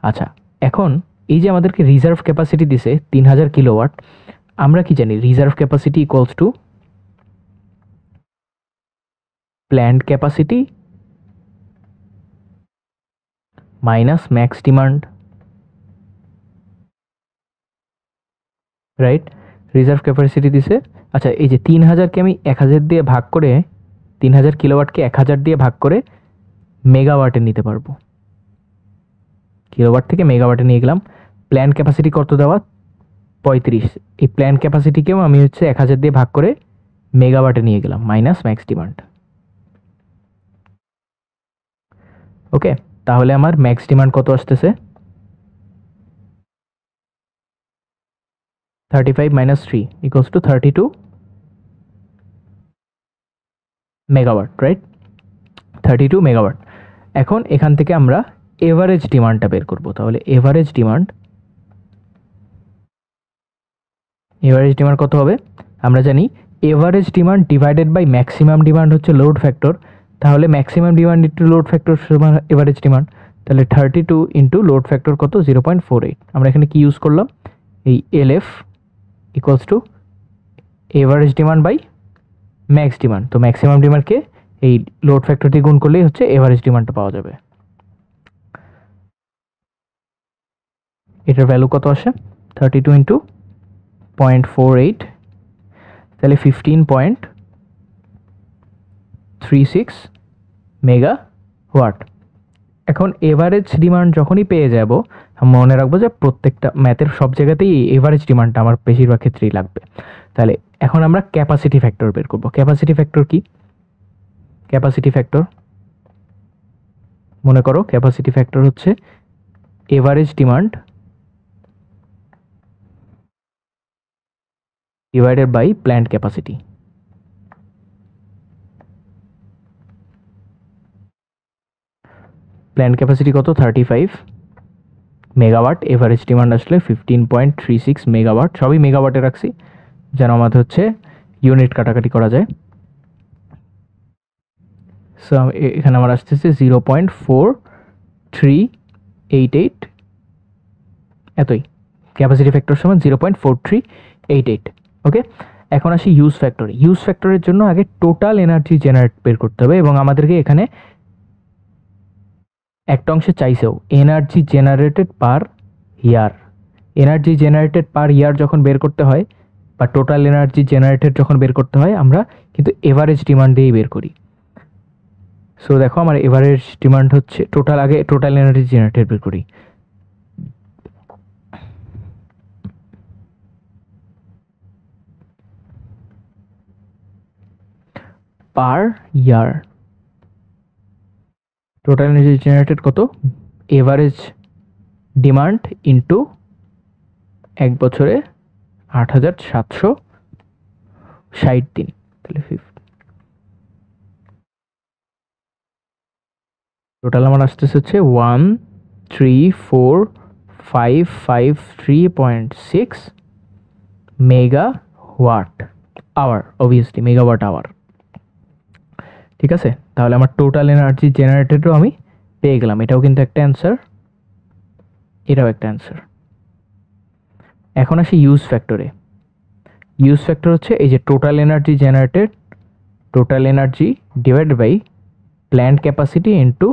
Speaker 1: আচ্ছা, এখন এই যে আমাদেরকে রিজার্ভ ক্যাপাসিটি দিছে 3000 কিলোওয়াট, আমরা কি জানি reserve capacity equals to plant capacity minus max demand, right? Reserve capacity দিছে, আচ্ছা এই যে 3000কে আমি 1000 দিয়ে ভাগ করে, 3000 কিলোওয়াটকে 1000 দিয়ে ভাগ করে মেগাওয়াটে নিতে পারবো, কিলোওয়াট থেকে মেগাওয়াটে নিয়ে গেলাম। প্ল্যান ক্যাপাসিটি কত দেওয়া? 35, এই প্ল্যান ক্যাপাসিটিকেও আমি হচ্ছে 1000 দিয়ে ভাগ করে মেগাওয়াটে নিয়ে গেলাম মাইনাস ম্যাক্স ডিমান্ড। ওকে, তাহলে আমার ম্যাক্স ডিমান্ড কত আসতেছে? 35 minus 3 equals to 32 megawatt, right? 32 megawatt. এখন এখান থেকে আমরা এভারেজ ডিমান্ডটা বের করব। তাহলে এভারেজ ডিমান্ড কত হবে? আমরা জানি average demand divided by maximum demand হচ্ছে লোড ফ্যাক্টর, তাহলে maximum demand into load factor সমান এভারেজ ডিমান্ড, তাহলে 32 ইন্টু লোড ফ্যাক্টর কত? 0.48। আমরা এখানে কি ইউজ করলাম? এই LF equals to average demand by max demand. তো ম্যাক্সিমাম ডিমান্ডকে এই লোড ফ্যাক্টর দিয়ে গুণ করলেই হচ্ছে এভারেজ ডিমান্ডটা পাওয়া যাবে। এটার ভ্যালু কত আসে? 32 ইন্টু 0.48, তাহলে 15.36 মেগাওয়াট। এখন এভারেজ ডিমান্ড যখনই পেয়ে যাব, মনে রাখবো যে প্রত্যেকটা ম্যাথের সব জায়গাতেই এভারেজ ডিমান্ডটা আমার বেশিরভাগ ক্ষেত্রেই লাগবে। তাহলে এখন আমরা ক্যাপাসিটি ফ্যাক্টর বের করব। ক্যাপাসিটি ফ্যাক্টর কি? ক্যাপাসিটি ফ্যাক্টর মনে করো, ক্যাপাসিটি ফ্যাক্টর হচ্ছে average demand divided by plant capacity. Plant capacity কত? 35 মেগাওয়াট। এভারেজ ডিমান্ড আসলে 15.36 মেগাওয়াট। সবই মেগাওয়াটে রাখছি যেন আমাদের হচ্ছে ইউনিট কাটাকাটি করা যায়। সো এখানে আমার আসতেছে 0.4388, এতই। ক্যাপাসিটি ফ্যাক্টর সমান 0.4388। ওকে, এখন আসি ইউজ ফ্যাক্টর। ইউজ ফ্যাক্টরের জন্য আগে টোটাল এনার্জি জেনারেট বের করতে হবে, এবং আমাদেরকে এখানে একটা অংশে চাইছেও এনার্জি জেনারেটেড পার ইয়ার। এনার্জি জেনারেটেড পার ইয়ার যখন বের করতে হয়, বা টোটাল এনার্জি জেনারেটেড যখন বের করতে হয়, আমরা কিন্তু এভারেজ ডিমান্ড দিয়েই বের করি। সো দেখো আমার এভারেজ ডিমান্ড হচ্ছে টোটাল, আগে টোটাল এনার্জি জেনারেটেড বের করি। পার ইয়ার টোটাল এনার্জি জেনারেটেড কত? এভারেজ ডিমান্ড ইন্টু এক বছরে 8,760 দিন, তাহলে টোটাল আমার আসতেছে হচ্ছে 134,553.6 megawatt hour, obviously megawatt hour. ঠিক আছে, তাহলে আমার টোটাল এনার্জি জেনারেটেডও আমি পেয়ে গেলাম। এটাও কিন্তু একটা অ্যান্সার, এটাও একটা অ্যান্সার। এখন আসি ইউজ ফ্যাক্টরে। ইউজ ফ্যাক্টর হচ্ছে এই যে total energy generated, total energy divided by plant capacity into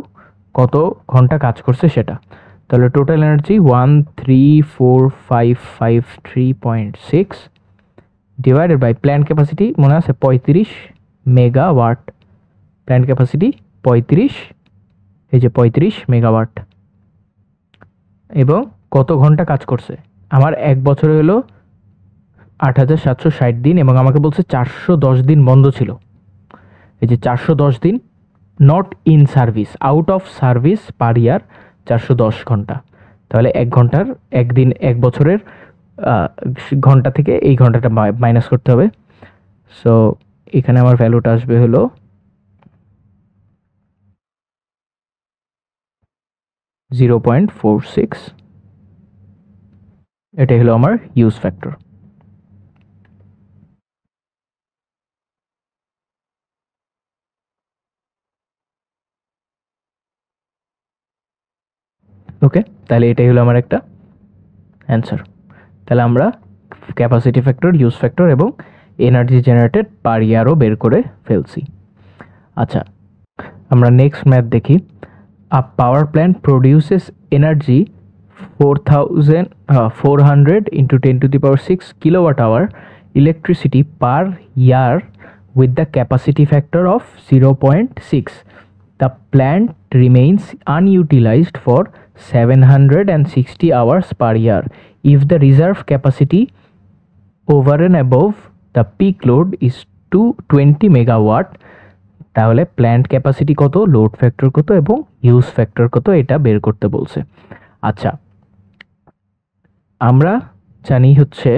Speaker 1: কত ঘন্টা কাজ করছে সেটা। তাহলে total energy 134,553.6 divided by plant capacity, মনে আছে 35 মেগাওয়াট। প্ল্যান্ট ক্যাপাসিটি 35, এই যে 35 মেগাওয়াট, এবং কত ঘন্টা কাজ করছে। আমার এক বছরে হলো 8,760 দিন, এবং আমাকে বলছে 410 দিন বন্ধ ছিল। এই যে 410 দিন not in service, out of service per year 410 ঘন্টা। তাহলে এক ঘন্টার, একদিন, এক বছরের ঘন্টা থেকে এই ঘন্টাটা মাইনাস করতে হবে। সো এখানে আমার ভ্যালুটা আসবে হলো 0.46। এটাই হলো আমার ইউজ ফ্যাক্টর। ওকে, তাহলে এটাই হলো আমার একটা অ্যান্সার। তাহলে আমরা ক্যাপাসিটি ফ্যাক্টর, ইউজ ফ্যাক্টর এবং এনার্জি জেনারেটেড পার ইয়ারও বের করে ফেলছি। আচ্ছা, আমরা নেক্সট ম্যাথ দেখি। A power plant produces energy 400 into 10 to the power 6 kilowatt hour electricity per year with the capacity factor of 0.6. The plant remains unutilized for 760 hours per year. If the reserve capacity over and above the peak load is 220 megawatt, তাহলে প্ল্যান্ট ক্যাপাসিটি কত, লোড ফ্যাক্টর কত এবং ইউজ ফ্যাক্টর কত, এটা বের করতে বলছে। আচ্ছা, আমরা জানি হচ্ছে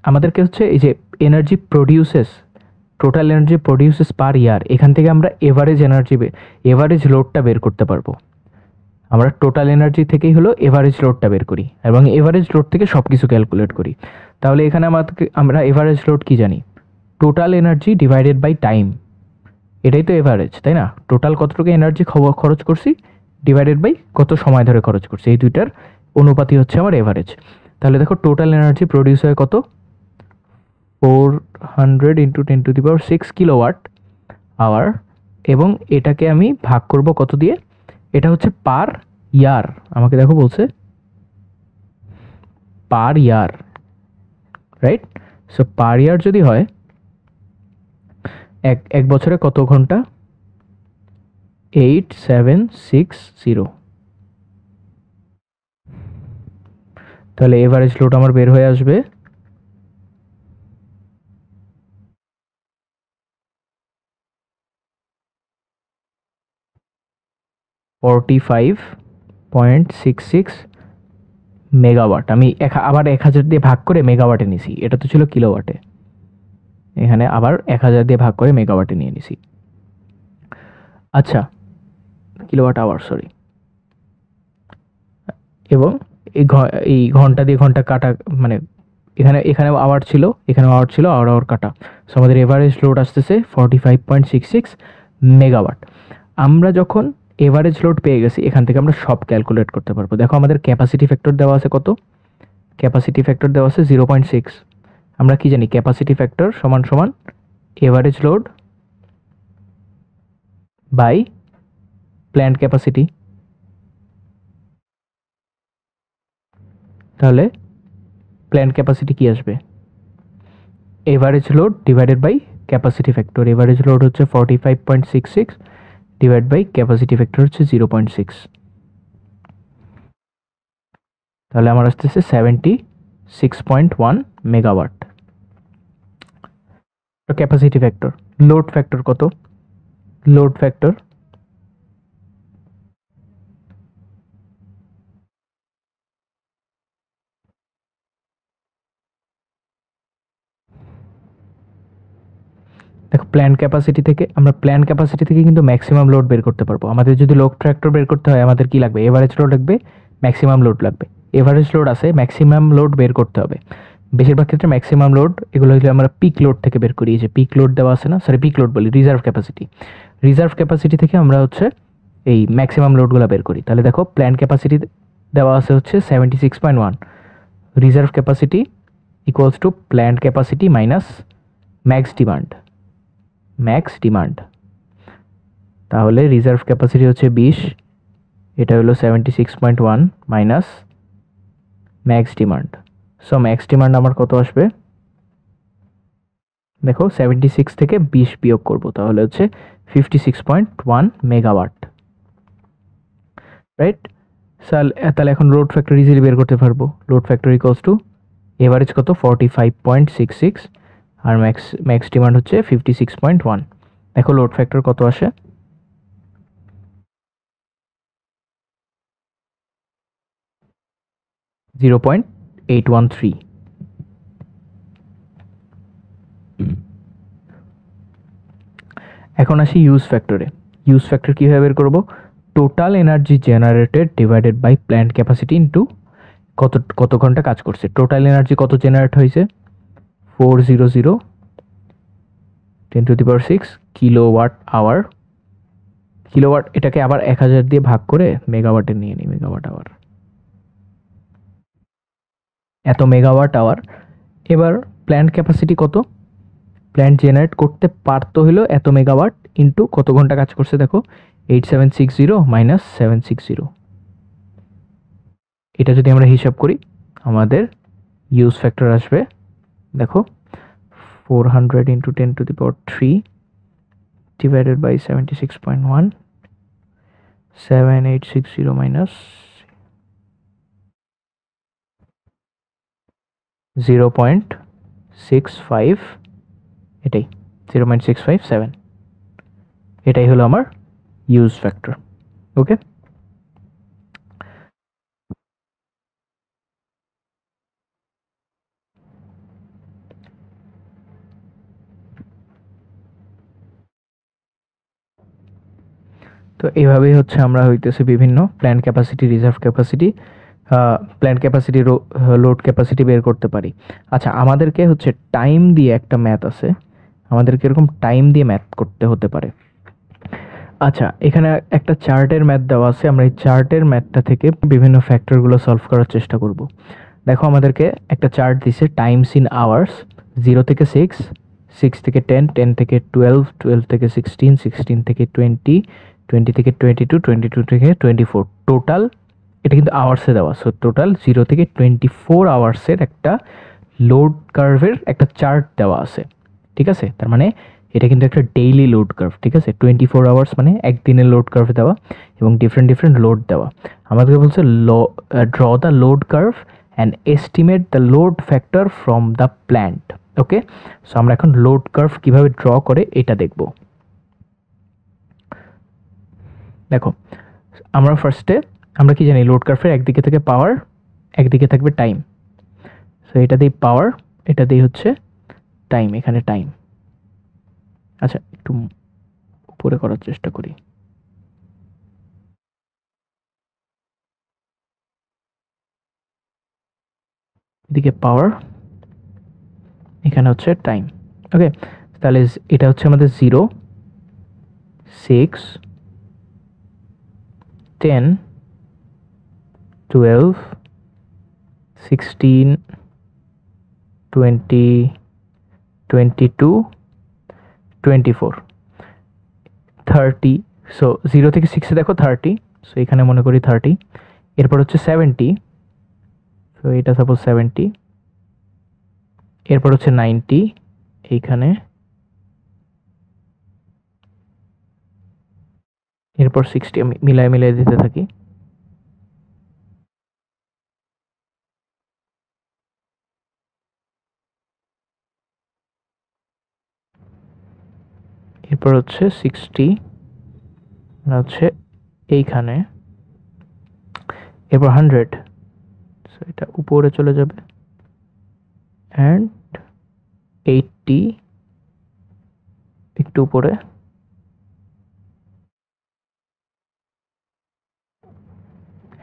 Speaker 1: আমাদেরকে হচ্ছে এই যে energy produces, total energy produces per year, এখান থেকে আমরা এভারেজ এনার্জি, এভারেজ লোডটা বের করতে পারবো। আমরা টোটাল এনার্জি থেকেই হলো এভারেজ লোডটা বের করি, এবং এভারেজ লোড থেকে সব কিছু ক্যালকুলেট করি। তাহলে এখানে আমরা এভারেজ লোড কি জানি? Total energy divided by time, এটাই তো এভারেজ, তাই না? টোটাল কতটুকু এনার্জি খরচ করছি ডিভাইডেড বাই কত সময় ধরে খরচ করছি, এই দুইটার অনুপাতই হচ্ছে আমার এভারেজ। তাহলে দেখো টোটাল এনার্জি প্রডিউস হয় কত? 400 into 10 to the power 6 kilowatt hour, এবং এটাকে আমি ভাগ করব কত দিয়ে? এটা হচ্ছে পার ইয়ার, আমাকে দেখো বলছে পার ইয়ার, রাইট? সো পার ইয়ার যদি হয়, এক বছরে কত ঘন্টা? 8760। তাহলে এভারেজ লোড আমার বের হয়ে আসবে 45.66 মেগাওয়াট। আমি আবার 1000 দিয়ে ভাগ করে মেগাওয়াটে নিছি, এটা তো ছিল কিলোওয়াটে, এখানে আবার 1000 দিয়ে ভাগ করে মেগাওয়াটে নিয়ে নিছি। আচ্ছা, কিলোওয়াট আওয়ার, সরি। এবং এই ঘন্টা দিয়ে ঘন্টা কাটা, মানে এখানে আওয়ার ছিল, এখানে আওয়ার ছিল, আওয়ার আওয়ার কাটা। সো আমাদের এভারেজ লোড আসতেছে 45.66 মেগাওয়াট। আমরা যখন এভারেজ লোড পেয়ে গেছি, এখান থেকে আমরা সব ক্যালকুলেট করতে পারবো। দেখো আমাদের ক্যাপাসিটি ফ্যাক্টর দেওয়া আছে কত, ক্যাপাসিটি ফ্যাক্টর দেওয়া আছে 0.6। আমরা কি জানি, ক্যাপাসিটি ফ্যাক্টর সমান সমান average load by plant capacity. তাহলে প্ল্যান্ট ক্যাপাসিটি কি আসবে, average load divided by capacity factor. Average load হচ্ছে 45.66 ডিভাইড বাই ক্যাপাসিটি ফ্যাক্টর হচ্ছে 0.6। তাহলে আমার আসতেছে 76.1 megawatt. Capacity factor. Load factor কত, লোড ফ্যাক্টর দেখো, প্ল্যান্ট ক্যাপাসিটি থেকে কিন্তু ম্যাক্সিমাম লোড বের করতে পারবো। আমাদের যদি লোড ফ্যাক্টর বের করতে হয়, আমাদের কি লাগবে, এভারেজ লোড লাগবে, ম্যাক্সিমাম লোড লাগবে। এভারেজ লোড আছে, ম্যাক্সিমাম লোড বের করতে হবে। বেশিরভাগ ক্ষেত্রে ম্যাক্সিমাম লোড এগুলো হলে আমরা পিক লোড থেকে বের করি, যে পিক লোড দেওয়া আছে না, সরি পিক লোড বলি, রিজার্ভ ক্যাপাসিটি। রিজার্ভ ক্যাপাসিটি থেকে আমরা হচ্ছে এই ম্যাক্সিমাম লোডগুলো বের করি। তাহলে দেখো প্ল্যান্ট ক্যাপাসিটি দেওয়া আছে হচ্ছে 76.1, reserve capacity equals to plant capacity minus max demand. তাহলে রিজার্ভ ক্যাপাসিটি হচ্ছে 20, এটা হলো 76.1 minus max demand. So max demand আমার কত আসবে, দেখো 76 থেকে 20 বিয়োগ করব, তাহলে হচ্ছে 56.1 মেগাওয়াট, রাইট। তাহলে এখন লোড ফ্যাক্টর ইজিলি বের করতে পারবো। Load factor equals to average কত 45.66 আর ম্যাক্স ডিমান্ড হচ্ছে 56.1। দেখো লোড ফ্যাক্টর কত আসে, .813। এখন আসি ইউজ ফ্যাক্টরে। ইউজ ফ্যাক্টর কীভাবে বের করবো, total energy generated divided by plant capacity into কত ঘন্টা কাজ করছে। টোটাল এনার্জি কত জেনারেট হয়েছে, 400 10⁶ কিলোওয়াট আওয়ার। কিলোওয়াট, এটাকে আবার 1000 দিয়ে ভাগ করে মেগাওয়াটে নিয়ে নিই, মেগাওয়াট আওয়ার, এত মেগাওয়াট আওয়ার। এবার প্ল্যান্ট ক্যাপাসিটি কত, প্ল্যান্ট জেনারেট করতে পারতো হলো এত মেগাওয়াট ইন্টু কত ঘন্টা কাজ করছে, দেখো 8760 মাইনাস 760। এটা যদি আমরা হিসাব করি, আমাদের ইউজ ফ্যাক্টর আসবে, দেখো 400 ইন্টু 10⁻³ ডিভাইডেড বাই 76.1, 7860 মাইনাস 0.65, এটাই 0.657, এটাই হলো আমার ইউজ ফ্যাক্টর। ওকে, তো এইভাবেই হচ্ছে আমরা হইতেছে বিভিন্ন plant capacity, reserve capacity, plant capacity, load capacity বের করতে পারি। আচ্ছা, আমাদেরকে হচ্ছে টাইম দিয়ে একটা ম্যাথ আছে, আমাদেরকে এরকম টাইম দিয়ে ম্যাথ করতে হতে পারে। আচ্ছা, এখানে একটা চার্টের ম্যাথ দেওয়া আছে, আমরা এই চার্টের ম্যাথটা থেকে বিভিন্ন ফ্যাক্টরগুলো সলভ করার চেষ্টা করব। দেখো আমাদেরকে একটা চার্ট দিছে, টাইমস ইন আওয়ার্স, 0 থেকে 6, 6 থেকে 10, 10 থেকে 12, 12 থেকে 16, 16 থেকে 20, 20 থেকে 22, 22 থেকে 24, টোটাল। এটা কিন্তু আওয়ার্সে দেওয়া, সো টোটাল 0 থেকে 24 আওয়ার্সের একটা লোড কার্ভের একটা চার্ট দেওয়া আছে, ঠিক আছে। তার মানে এটা কিন্তু একটা ডেইলি লোড কার্ভ, ঠিক আছে। 24 আওয়ার্স মানে একদিনের লোড কার্ভ দেওয়া এবং ডিফারেন্ট লোড দেওয়া। আমাদেরকে বলছে draw the load curve and estimate the load factor from the plant. Okay, so আমরা এখন লোড কার্ভ কিভাবে ড্র করে এটা দেখব। দেখো, আমরা ফার্স্টে আমরা কি জানি, লোড কার্ভের একদিকে থেকে পাওয়ার একদিকে থাকবে টাইম। সো এটা দিয়ে পাওয়ার, এটা দিয়ে হচ্ছে টাইম, এখানে টাইম। আচ্ছা একটু উপরে করার চেষ্টা করি। এদিকে পাওয়ার, এখানে হচ্ছে টাইম। ওকে, তাহলে এটা হচ্ছে আমাদের 0, 6, 10, 12, 16, 20, 22, 24, 30। সো 0 থেকে 6-এ দেখো 30, সো এখানে মনে করি 30। এরপর হচ্ছে 70, সো এটা সাপোজ 70। এরপর হচ্ছে 90 এইখানে। এরপর 60, আমি মিলায় মিলায় দিতে থাকি। এরপর হচ্ছে 60 হচ্ছে এইখানে। এরপর 100, সো এটা উপরে চলে যাবে। অ্যান্ড 80 একটু উপরে।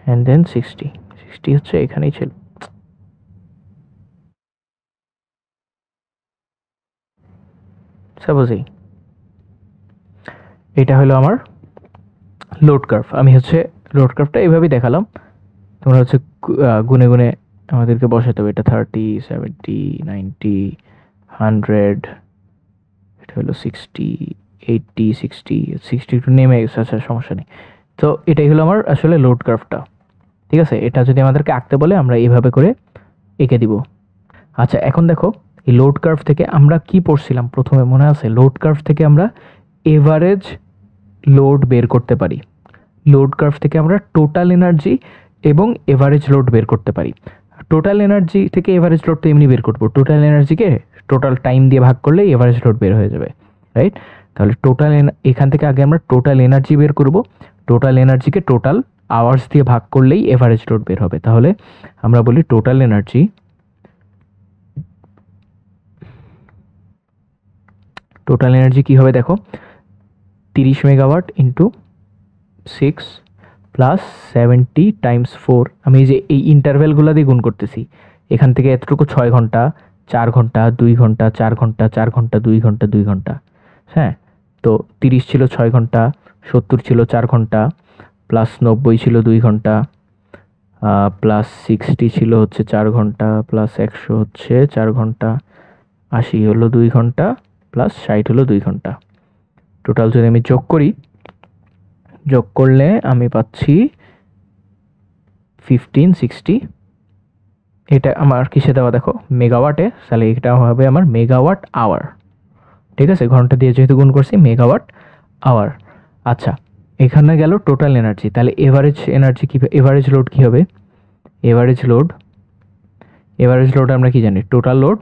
Speaker 1: অ্যান্ড দেন 60 হচ্ছে এখানেই ছিল। সাপোজই এটা হলো আমার লোড কার্ভ। আমি হচ্ছে লোড কার্ভটা এইভাবেই দেখালাম। তোমরা হচ্ছে গুনে গুনে আমাদেরকে বসাতে হবে। এটা 30, 70, 90, 100, এটা হলো 60, 80, 60 একটু নেমে গেছে। আচ্ছা সমস্যা নেই। তো এটাই হলো আমার আসলে লোড কার্ভটা। ঠিক আছে, এটা যদি আমাদেরকে আঁকতে বলে আমরা এইভাবে করে এঁকে দিব। আচ্ছা এখন দেখো, এই লোড কার্ভ থেকে আমরা কি পড়ছিলাম প্রথমে, মনে আছে? লোড কার্ভ থেকে আমরা এভারেজ লোড বের করতে পারি। লোড কার্ভ থেকে আমরা টোটাল এনার্জি এবং এভারেজ লোড বের করতে পারি। টোটাল এনার্জি থেকে এভারেজ লোড তো এমনি বের করবো, টোটাল এনার্জিকে টোটাল টাইম দিয়ে ভাগ করলে এভারেজ লোড বের হয়ে যাবে, রাইট? তাহলে টোটাল এখান থেকে আগে আমরা টোটাল এনার্জি বের করব, টোটাল এনার্জিকে টোটাল আওয়ার্স দিয়ে ভাগ করলেই এভারেজ লোড বের হবে। তাহলে আমরা বলি টোটাল এনার্জি, টোটাল এনার্জি কি হবে দেখো, 30 মেগাওয়াট ইন্টু 6 প্লাস 70 টাইমস 4। আমি এই যে এই ইন্টারভ্যালগুলো দিয়ে গুণ করতেছি। এখান থেকে এতটুকু 6 ঘন্টা, 4 ঘন্টা, 2 ঘন্টা, 4 ঘন্টা, 4 ঘন্টা, 2 ঘন্টা, 2 ঘন্টা। হ্যাঁ, তো 30 ছিল 6 ঘন্টা, 70 ছিল 4 ঘন্টা, প্লাস 90 ছিল 2 ঘন্টা, প্লাস 60 ছিল হচ্ছে 4 ঘন্টা, প্লাস 100 হচ্ছে 4 ঘন্টা, 80 হলো 2 ঘন্টা, প্লাস 60 হলো 2 ঘন্টা। টোটাল যদি আমি যোগ করি, যোগ করলে আমি পাচ্ছি 1560। এটা আমার কিসে দেওয়া দেখো, মেগাওয়াটে। তাহলে এটা হবে আমার মেগাওয়াট আওয়ার। ঠিক আছে, ঘন্টা দিয়ে যেহেতু গুণ করছি, মেগাওয়াট আওয়ার। আচ্ছা, এখানে গেল টোটাল এনার্জি। তাহলে এভারেজ এনার্জি কি, এভারেজ লোড কি হবে? এভারেজ লোড আমরা কি জানি? Total load,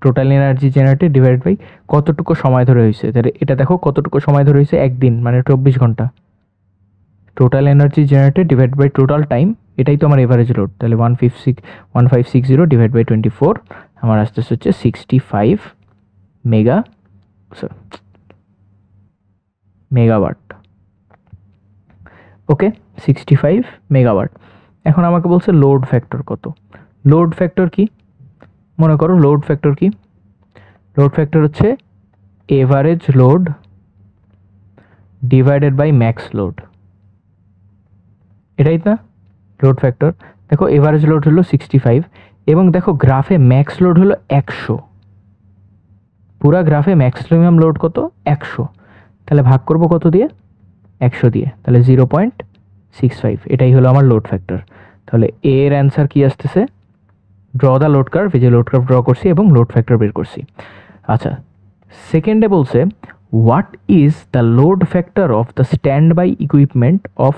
Speaker 1: total energy generated divide by কতটুকু সময় ধরে হয়েছে। তাহলে এটা দেখো কতটুকু সময় ধরে হয়েছে, একদিন, মানে 24 ঘন্টা। Total energy generated divide by total time, এটাই তো আমার এভারেজ লোড। তাহলে 1560 ডিভাইড বাই 24 আমার আসতে হচ্ছে 65 মেগাওয়াট। ওকে, 65 মেগাওয়াট। এখন আমাকে বলছে লোড ফ্যাক্টর কত। লোড ফ্যাক্টর কি মনে করো? লোড ফ্যাক্টর কি? লোড ফ্যাক্টর হচ্ছে average load divided by max load, এটাই না লোড ফ্যাক্টর। দেখো এভারেজ লোড হলো 65 এবং দেখো গ্রাফে ম্যাক্স লোড হলো 100। পুরা গ্রাফে ম্যাক্সিমাম লোড কত? 100। তাহলে ভাগ করব কত দিয়ে? 100 দিয়ে। তাহলে 0.65, এটাই হলো আমার লোড ফ্যাক্টর। তাহলে এর অ্যান্সার কি আসতেছে? Draw the load curve. এই যে লোড কার্ভ ড্র করছি এবং লোড ফ্যাক্টর বের করছি। আচ্ছা, সেকেন্ডে বলছে what is the load factor of the stand by equipment of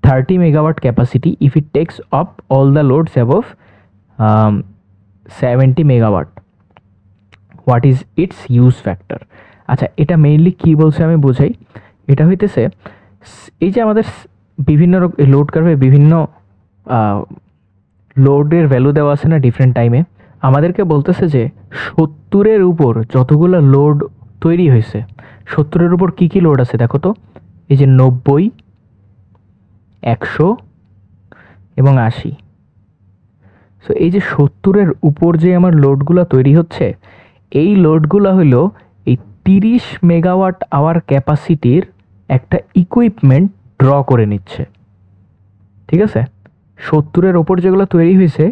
Speaker 1: 30 megawatt capacity if it takes up all the loads above 70 megawatt, what is its use factor? আচ্ছা, এটা মেইনলি কি বলছে আমি বোঝাই। এটা হইতেছে এই যে আমাদের বিভিন্ন লোড কার্ভে বিভিন্ন লোডের ভ্যালু দেওয়া আছে না ডিফারেন্ট টাইমে, আমাদেরকে বলতেছে যে 70-এর উপর যতগুলো লোড তৈরি হয়েছে, 70-এর উপর কী কী লোড আছে দেখো তো, এই যে 90, 100 এবং 80। সো এই যে 70-এর উপর যে আমার লোডগুলো তৈরি হচ্ছে, এই লোডগুলো হলো এই 30 মেগাওয়াট আওয়ার ক্যাপাসিটির একটা ইকুইপমেন্ট ড্র করে নিচ্ছে। ঠিক আছে, 70-এর ওপর যেগুলো তৈরি হয়েছে,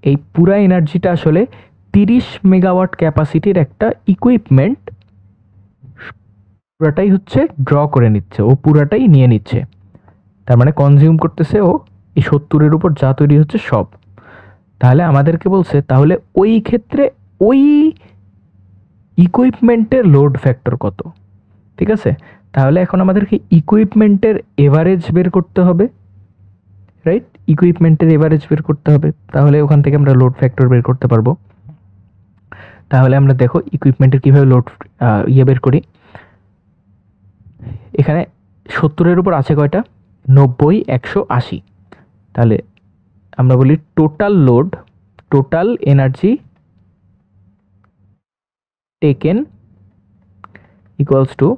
Speaker 1: এই পুরা এনার্জিটা আসলে 30 মেগাওয়াট ক্যাপাসিটির একটা ইকুইপমেন্ট পুরাটাই হচ্ছে ড্র করে নিচ্ছে, ও পুরাটাই নিয়ে নিচ্ছে। তার মানে কনজিউম করতেছে ও এই 70-এর উপর যা তৈরি হচ্ছে সব। তাহলে আমাদেরকে বলছে তাহলে ওই ক্ষেত্রে ওই ইকুইপমেন্টের লোড ফ্যাক্টর কত। ঠিক আছে, তাহলে এখন আমাদেরকে ইকুইপমেন্টের এভারেজ বের করতে হবে, রাইট? ইকুইপমেন্টের এভারেজ বের করতে হবে, তাহলে ওখান থেকে আমরা লোড ফ্যাক্টর বের করতে পারবো। তাহলে আমরা দেখো ইকুইপমেন্টের কীভাবে লোড বের করি। এখানে 70-এর উপর আছে কয়টা? 90, 100, 80। তাহলে আমরা বলি total load, total energy taken equals to,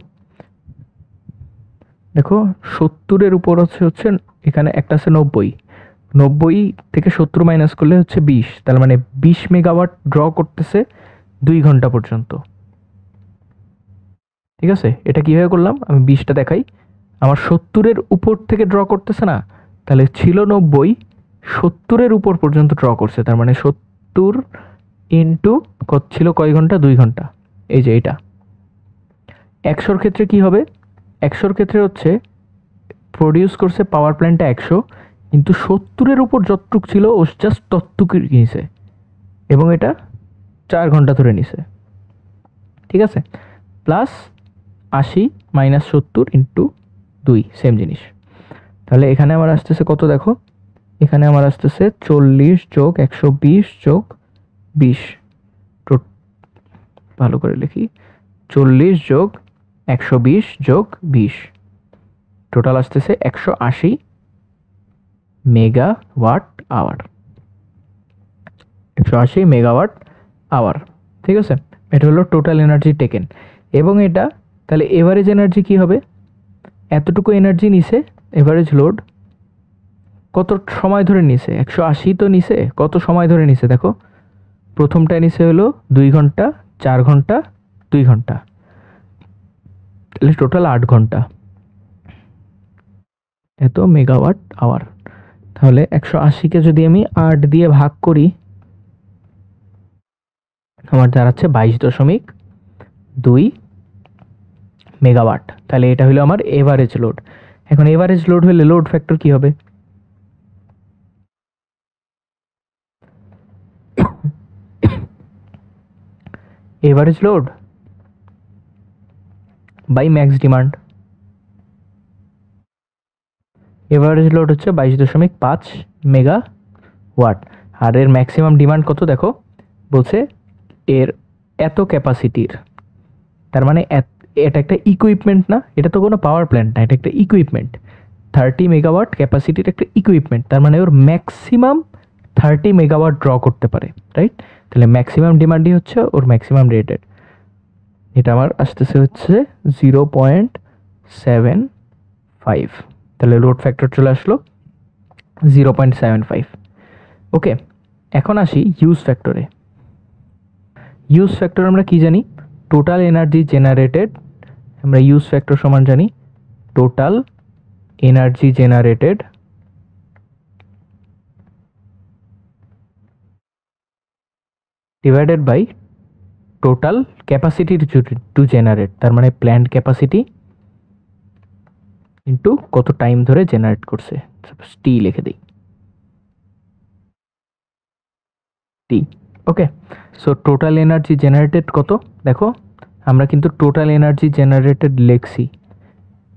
Speaker 1: দেখো 70-এর উপর হচ্ছে এখানে একটা আছে 90 থেকে 70 মাইনাস করলে হচ্ছে 20, তার মানে 20 মেগাওয়াট ড্র করতেছে 2 ঘন্টা পর্যন্ত। ঠিক আছে, এটা কীভাবে করলাম আমি 20টা দেখাই। আমার 70-এর উপর থেকে ড্র করতেছে না, তাহলে ছিল 90, 70-এর উপর পর্যন্ত ড্র করছে, তার মানে 70 ইন্টু ছিল কয় ঘন্টা? 2 ঘন্টা। এই যে এটা 100-র ক্ষেত্রে কি হবে? 100-র ক্ষেত্রে হচ্ছে প্রডিউস করছে পাওয়ার প্ল্যান্টটা 100, কিন্তু 70-এর উপর যতটুক ছিল ও জাস্ট ততটুকু নিছে, এবং এটা 4 ঘন্টা ধরে নিছে। ঠিক আছে, প্লাস 80 মাইনাস 70 ইন্টু 2, সেম জিনিস। তাহলে এখানে আমার আসতেছে কত দেখো, এখানে আমার আসতেছে 40 যোগ 120 যোগ 20, ভালো করে লিখি, 40 যোগ 120 যোগ 20, টোটাল আসতেছে 180 মেগাওয়াট আওয়ার। 180 megawatt hour. ঠিক আছে, এটা হলো টোটাল এনার্জি টেকেন। এবং এটা তাহলে এভারেজ এনার্জি কি হবে? এতটুকু এনার্জি নিছে, এভারেজ লোড কত সময় ধরে নিছে? 180 তো নিছে, কত সময় ধরে নিছে দেখো, প্রথমটা নিছে হলো 2 ঘন্টা, 4 ঘন্টা, 2 ঘন্টা, তাহলে টোটাল 8 ঘন্টা, এত মেগাওয়াট আওয়ার। তাহলে 180-কে যদি আমি 8 দিয়ে ভাগ করি, আমার দাঁড়াচ্ছে 22.2 মেগাওয়াট। তাহলে এটা হলো আমার এভারেজ লোড। এখন এভারেজ লোড হলে লোড ফ্যাক্টর কি হবে? Average load by max demand. Average load হচ্ছে 22.5 মেগাওয়াট, আর এর ম্যাক্সিমাম ডিমান্ড কত দেখো, বলছে এর এত ক্যাপাসিটির, তার মানে এটা একটা ইকুইপমেন্ট না, এটা তো কোনো পাওয়ার প্ল্যান্ট না, এটা একটা ইকুইপমেন্ট। 30 মেগাওয়াট ক্যাপাসিটির একটা ইকুইপমেন্ট, তার মানে ওর ম্যাক্সিমাম 30 মেগাওয়াট ড্র করতে পারে, রাইট? তাহলে ম্যাক্সিমাম ডিমান্ডই হচ্ছে ওর ম্যাক্সিমাম রেটেড। এটা আমার আসতেছে হচ্ছে 0.75, তাহলে লোড ফ্যাক্টর চলে আসলো 0.75। ওকে, এখন আসি ইউজ ফ্যাক্টরে। ইউজ ফ্যাক্টর আমরা কি জানি? টোটাল এনার্জি জেনারেটেড, আমরা ইউজ ফ্যাক্টর সমান জানি total energy generated divided by total capacity to generate, তার মানে প্ল্যান্ট ক্যাপাসিটি ইন্টু কত টাইম ধরে জেনারেট করছে, টি লিখে দিই, T. Okay, so total energy generated কত দেখো, আমরা কিন্তু টোটাল এনার্জি জেনারেটেড লিখছি,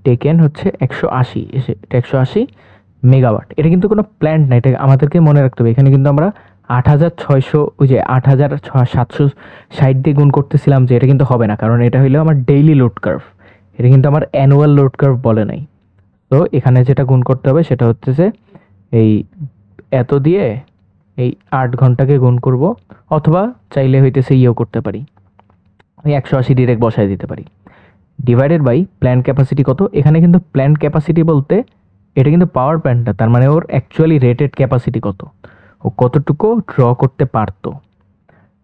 Speaker 1: টেকেন হচ্ছে 180, 180 মেগাওয়াট। এটা কিন্তু কোনো প্ল্যান্ট না, এটা আমাদেরকে মনে রাখতে হবে। এখানে কিন্তু আমরা 8600, ওই যে 8760 দিয়ে গুণ করতেছিলাম, যে এটা কিন্তু হবে না, কারণ এটা হইলো আমার ডেইলি লোড কার্ভ, এটা কিন্তু আমার অ্যানুয়াল লোড কার্ভ বলে নাই। তো এখানে যেটা গুণ করতে হবে সেটা হচ্ছে যে এই এত দিয়ে এই 8 ঘন্টাকে গুণ করব, অথবা চাইলে হইতেছে ইয়েও করতে পারি, ওই 180 ডিরেক্ট বসায় দিতে পারি, ডিভাইডেড বাই প্ল্যান্ট ক্যাপাসিটি কত। এখানে কিন্তু প্ল্যান্ট ক্যাপাসিটি বলতে এটা কিন্তু পাওয়ার প্ল্যান্টটা, তার মানে ওর অ্যাকচুয়ালি রেটেড ক্যাপাসিটি কত, ও কতটুকু ড্র করতে পারতো।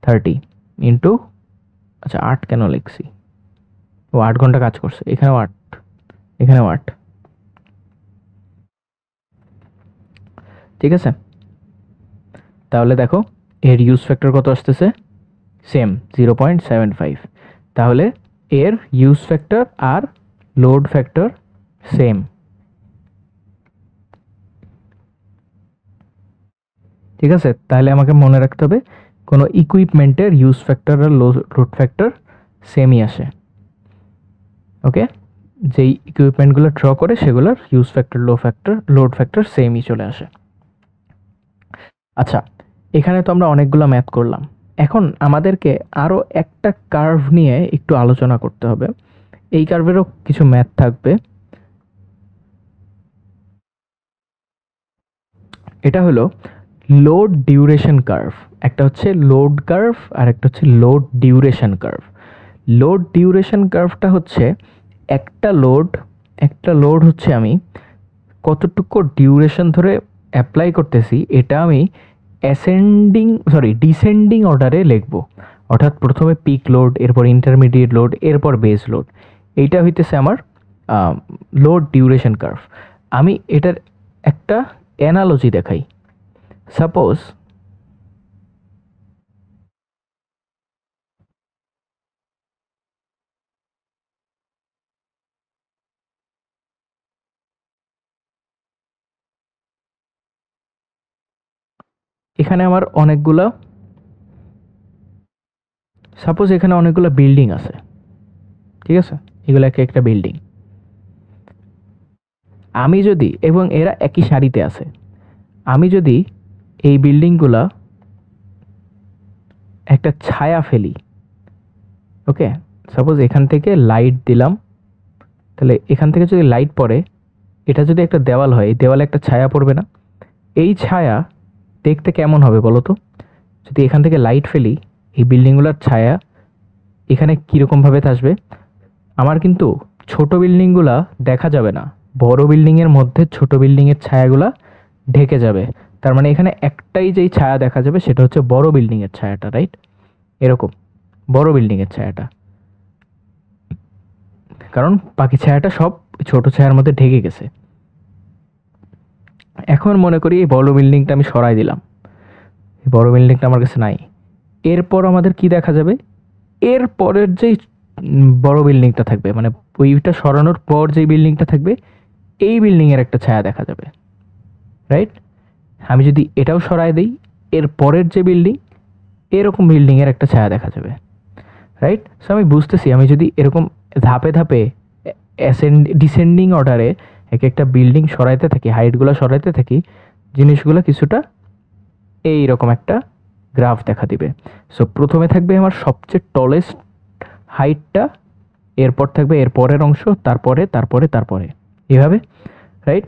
Speaker 1: 30 ইন্টু, আচ্ছা 8 কেন লিখছি, ও 8 ঘন্টা কাজ করছে, এখানেও 8, এখানেও 8, ঠিক আছে। তাহলে দেখো এর ইউজ ফ্যাক্টর কত আসতেছে, সেম 0.75, তাহলে এর ইউজ ফ্যাক্টর আর লোড ফ্যাক্টর সেম। ঠিক আছে, তাহলে আমাকে মনে রাখতে হবে কোনো ইকুইপমেন্টের ইউজ ফ্যাক্টর আর লোড ফ্যাক্টর সেমই আসে। ওকে, যেই ইকুইপমেন্টগুলো ড্র করে সেগুলোর ইউজ ফ্যাক্টর লোড ফ্যাক্টর সেমই চলে আসে। আচ্ছা, এখানে তো আমরা অনেকগুলো ম্যাথ করলাম, এখন আমাদেরকে আরও একটা কার্ভ নিয়ে একটু আলোচনা করতে হবে। এই কার্ভেরও কিছু ম্যাথ থাকবে। এটা হলো লোড ডিউরেশন কার্ভ, একটা হচ্ছে লোড কার্ভ আর একটা হচ্ছে load duration curve. Load duration কার্ভটা হচ্ছে একটা লোড হচ্ছে আমি কতটুকু ডিউরেশন ধরে অ্যাপ্লাই করতেছি, এটা আমি ডিসেন্ডিং অর্ডারে লিখব। অর্থাৎ প্রথমে পিক লোড, এরপর ইন্টারমিডিয়েট লোড, এরপর বেস লোড। এইটা হইতেছে আমার লোড ডিউরেশন কার্ভ। আমি এটার একটা অ্যানালজি দেখাই। সাপোজ এখানে আমার এখানে অনেকগুলো বিল্ডিং আছে, ঠিক আছে, এগুলো একটা বিল্ডিং। আমি যদি, এবং এরা একই সারিতে আছে, আমি যদি এই বিল্ডিংগুলা একটা ছায়া ফেলি, ওকে, সাপোজ এখান থেকে লাইট দিলাম, তাহলে এখান থেকে যদি লাইট পড়ে, এটা যদি একটা দেওয়াল হয়, এই দেওয়ালে একটা ছায়া পড়বে না? এই ছায়া দেখতে কেমন হবে বলো তো? যদি এখান থেকে লাইট ফেলি, এই বিল্ডিংগুলোর ছায়া এখানে কীরকমভাবে আসবে? আমার কিন্তু ছোট বিল্ডিংগুলা দেখা যাবে না, বড় বিল্ডিংয়ের মধ্যে ছোট বিল্ডিংয়ের ছায়াগুলা ঢেকে যাবে। তার মানে এখানে একটাই যেই ছায়া দেখা যাবে সেটা হচ্ছে বড় বিল্ডিংয়ের ছায়াটা, রাইট? এরকম বড় বিল্ডিংয়ের ছায়াটা, কারণ বাকি ছায়াটা সব ছোট ছায়ার মধ্যে ঢেকে গেছে। এখন মনে করি এই বড় বিল্ডিংটা আমি সরাই দিলাম, এই বড় বিল্ডিংটা আমার কাছে নাই। এরপর আমাদের কি দেখা যাবে? এর পরের যেই বড় বিল্ডিংটা থাকবে, মানে ওইটা সরানোর পর যেই বিল্ডিংটা থাকবে, এই বিল্ডিংয়ের একটা ছায়া দেখা যাবে, রাইট? আমি যদি এটাও সরাই দিই, এর পরের যে বিল্ডিং, এরকম বিল্ডিংয়ের একটা ছায়া দেখা যাবে, রাইট? সো আমি বুঝতেছি, আমি যদি এরকম ধাপে ধাপে ডিসেন্ডিং অর্ডারে এক একটা বিল্ডিং সরাইতে থাকি, হাইটগুলো সরাইতে থাকি, জিনিসগুলো কিছুটা এইরকম একটা গ্রাফ দেখা দিবে। সো প্রথমে থাকবে আমার সবচেয়ে টলেস্ট হাইটটা, এরপর থাকবে এর পরের অংশ, তারপরে তারপরে তারপরে, এভাবে, রাইট?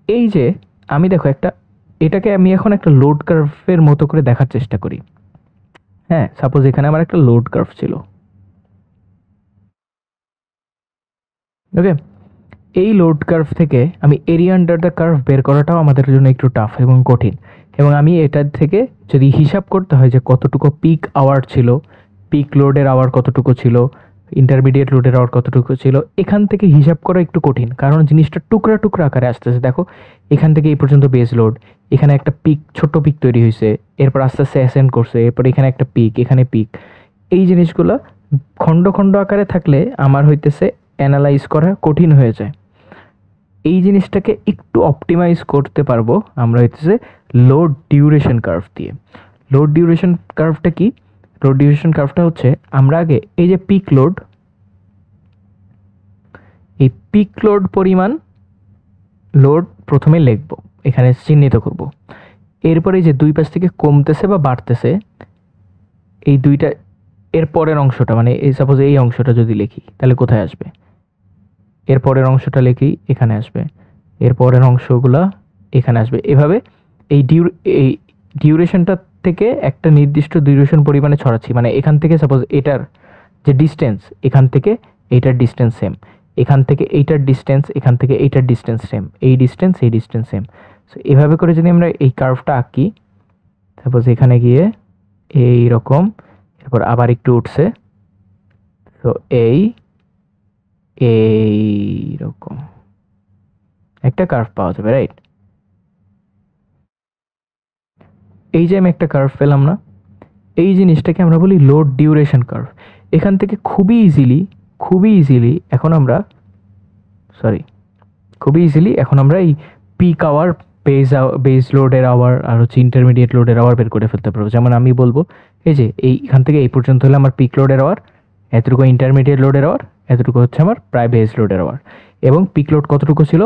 Speaker 1: এই যে আমি দেখো এটাকে আমি এখন একটা লোড কার্ভের মতো করে দেখার চেষ্টা করি। হ্যাঁ, সাপোজ এখানে আমার একটা লোড কার্ভ ছিল, ওকে। এই লোড কার্ভ থেকে আমি এরিয়া আন্ডার দ্য কার্ভ বের করাটাও আমাদের জন্য একটু টাফ এবং কঠিন, এবং আমি এটার থেকে যদি হিসাব করতে হয় যে কতটুকু পিক আওয়ার ছিল, পিক লোডের আওয়ার কতটুকু ছিল, ইন্টারমিডিয়েট লোডের আওয়ার কতটুকু ছিল, এখান থেকে হিসাব করা একটু কঠিন, কারণ জিনিসটা টুকরা টুকরা আকারে আসতেছে। দেখো এখান থেকে এই পর্যন্ত বেস লোড, এখানে একটা পিক, ছোট্ট পিক তৈরি হয়েছে, এরপর আস্তে আস্তে অ্যাসেন্ড করছে, এরপর এখানে একটা পিক, এখানে পিক। এই জিনিসগুলো খণ্ড খণ্ড আকারে থাকলে আমার হইতেছে অ্যানালাইজ করা কঠিন হয়ে যায়। এই জিনিসটাকে একটু অপটিমাইজ করতে পারবো আমরা হইতেছে লোড ডিউরেশন কার্ভ দিয়ে। লোড ডিউরেশন কার্ভটা কি? লোড ডিউরেশন কার্ভটা হচ্ছে, আমরা আগে এই যে পিক লোড, এই পিক লোড পরিমাণ লোড প্রথমে লিখব, এখানে চিহ্নিত করব। এরপরে এই যে দুই পাশ থেকে কমতেছে বা বাড়তেছে, এই দুইটা, এর পরের অংশটা, মানে এই সাপোজ এই অংশটা যদি লিখি, তাহলে কোথায় আসবে? এর পরের অংশটা লিখি, এখানে আসবে। এর পরের অংশগুলা এখানে আসবে। এভাবে এই ডিউরেশনটা থেকে একটা নির্দিষ্ট ডিউরেশন পরিমাণে ছড়াচ্ছি, মানে এখান থেকে সাপোজ এটার যে ডিস্টেন্স, এখান থেকে এইটার ডিস্টেন্স সেম, এখান থেকে এইটার ডিস্টেন্স, এখান থেকে এইটার ডিস্টেন্স সেম, এই ডিস্টেন্স সেম। সো এভাবে করে যদি আমরা এই কার্ভটা আঁকি, সাপোজ এখানে গিয়ে এই রকম, এরপর আবার একটু উঠছে, তো এই রকম একটা কার্ভ পাওয়া যাবে, রাইট? এই যে আমি একটা কার্ভ পেলাম না, এই জিনিসটাকে আমরা বলি লোড ডিউরেশন কার্ভ। এখান থেকে খুবই ইজিলি এখন আমরা এই পিক আওয়ার, বেস লোডের আওয়ার আর হচ্ছে ইন্টারমিডিয়েট লোডের আওয়ার বের করে ফেলতে পারবো। যেমন আমি বলবো এই যে এইখান থেকে এই পর্যন্ত হলে আমার পিক লোডের আওয়ার, এতটুকু ইন্টারমিডিয়েট লোডের আওয়ার, এতটুকু হচ্ছে আমার প্রায় বেস লোডের আওয়ার। এবং পিক লোড কতটুকু ছিল,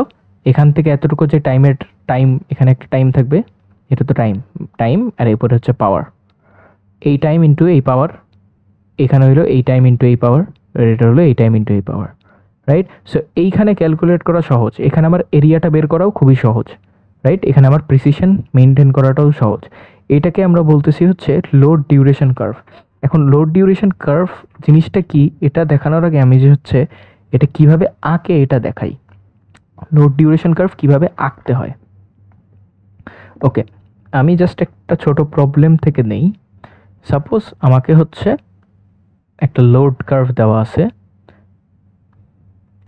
Speaker 1: এখান থেকে এতটুকু যে টাইম, এখানে একটা টাইম থাকবে, এটা তো টাইম আর এরপরে হচ্ছে পাওয়ার, এই টাইম ইন্টু এই পাওয়ার, এখানে হলো এই টাইম ইন্টু এই পাওয়ার, আর এটা হলো এই টাইম ইন্টু এই পাওয়ার, রাইট? সো এইখানে ক্যালকুলেট করা সহজ, এখানে আমার এরিয়াটা বের করাও খুবই সহজ, রাইট? এখানে আমার প্রিসিশন মেনটেন করাটাও সহজ। এটাকে আমরা বলতেছি হচ্ছে লোড ডিউরেশন কার্ভ। এখন লোড ডিউরেশন কার্ভ জিনিসটা কি, এটা দেখানোর আগে আমি যে হচ্ছে এটা কিভাবে আঁকে এটা দেখাই। লোড ডিউরেশন কার্ভ কিভাবে আঁকতে হয়। ওকে, আমি জাস্ট একটা ছোট প্রবলেম থেকে নেই। সাপোজ আমাকে হচ্ছে একটা লোড কার্ভ দেওয়া আছে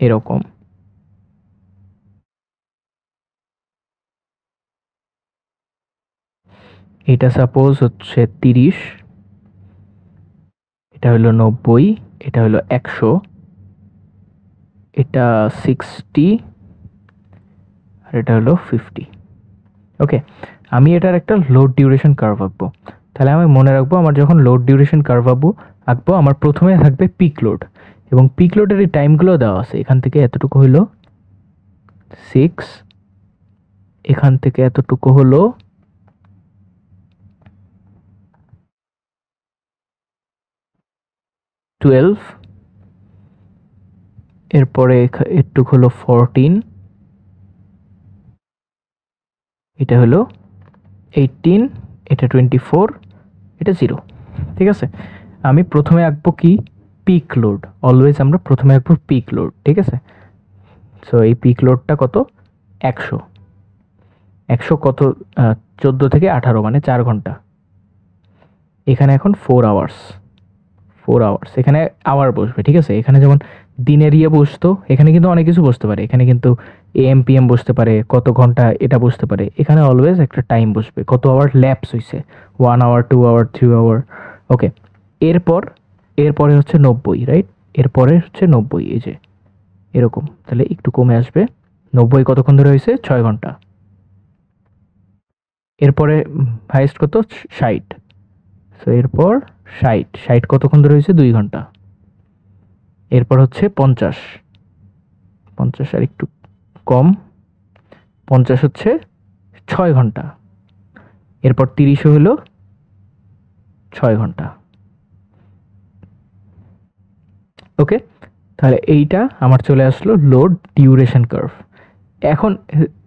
Speaker 1: এরকম, এটা সাপোজ হচ্ছে 30, এটা হলো 90, এটা হলো 100, এটা 60 আর এটা হলো 50। ওকে, আমি এটার একটা লোড ডিউরেশন কার্ভ আঁকবো। তাহলে আমি মনে রাখবো, আমার যখন লোড ডিউরেশন কার্ভ আঁকবো আমার প্রথমে থাকবে পিক লোড, এবং পিক লোডের এই টাইমগুলো দেওয়া আছে। এখান থেকে এতটুকু হলো 6, এখান থেকে এতটুকু হলো 12, এরপরে এটুকু হলো 14, এটা হলো 18, এটা 24, এটা 0। ঠিক আছে, আমি প্রথমে আঁকবো কি, পিক লোড। অলওয়েজ আমরা প্রথমে আঁকবো পিক লোড, ঠিক আছে? সো এই পিক লোডটা কত, 100 কত, 14 থেকে 18, মানে 4 ঘন্টা। এখানে এখন 4 আওয়ার্স, এখানে আওয়ার বসবে, ঠিক আছে? এখানে যেমন দিনের বসতো, এখানে কিন্তু অনেক কিছু বসতে পারে, এখানে কিন্তু এএম পিএম বসতে পারে, কত ঘন্টা এটা বসতে পারে। এখানে অলওয়েজ একটা টাইম বসবে, কত আওয়ার ল্যাপস হয়েছে, 1 আওয়ার, 2 আওয়ার, 3 আওয়ার। ওকে, এরপরে হচ্ছে 90, রাইট? এরপরে হচ্ছে 90, এই যে এরকম, তাহলে একটু কমে আসবে। 90 কতক্ষণ ধরে হয়েছে, 6 ঘন্টা। এরপরে হাইয়েস্ট কত, 60। সো এরপর 60 কতক্ষণ ধরে হয়েছে, 2 ঘন্টা। এরপর হচ্ছে 50 আর একটু কম, 50 হচ্ছে 6 ঘন্টা। এরপর 30 হলো 6 ঘন্টা। ওকে, তাহলে এইটা আমার চলে আসলো লোড ডিউরেশন কার্ভ। এখন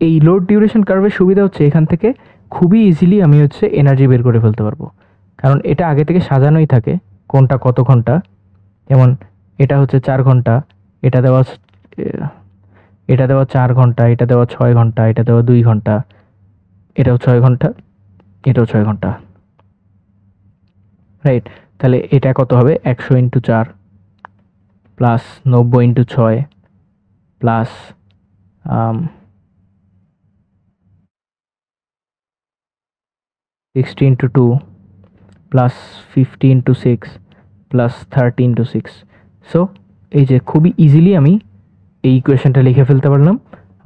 Speaker 1: এই লোড ডিউরেশন কার্ভের সুবিধা হচ্ছে এখান থেকে খুবই ইজিলি আমি হচ্ছে এনার্জি বের করে ফেলতে পারবো, কারণ এটা আগে থেকে সাজানোই থাকে কোনটা কত ঘন্টা। যেমন এটা হচ্ছে 4 ঘন্টা, এটা দেওয়া 4 ঘন্টা, এটা দেওয়া 6 ঘন্টা, এটা দেওয়া 2 ঘন্টা, এটাও 6 ঘন্টা, এটাও 6 ঘন্টা, রাইট? তাহলে এটা কত হবে, 100 into 4 plus 90 into 6 plus 60 into 2 plus 50 into 6 plus 30 into 6। So এই যে খুবই ইজিলি আমি এই ইকুয়েশনটা লিখে ফেলতে পারলাম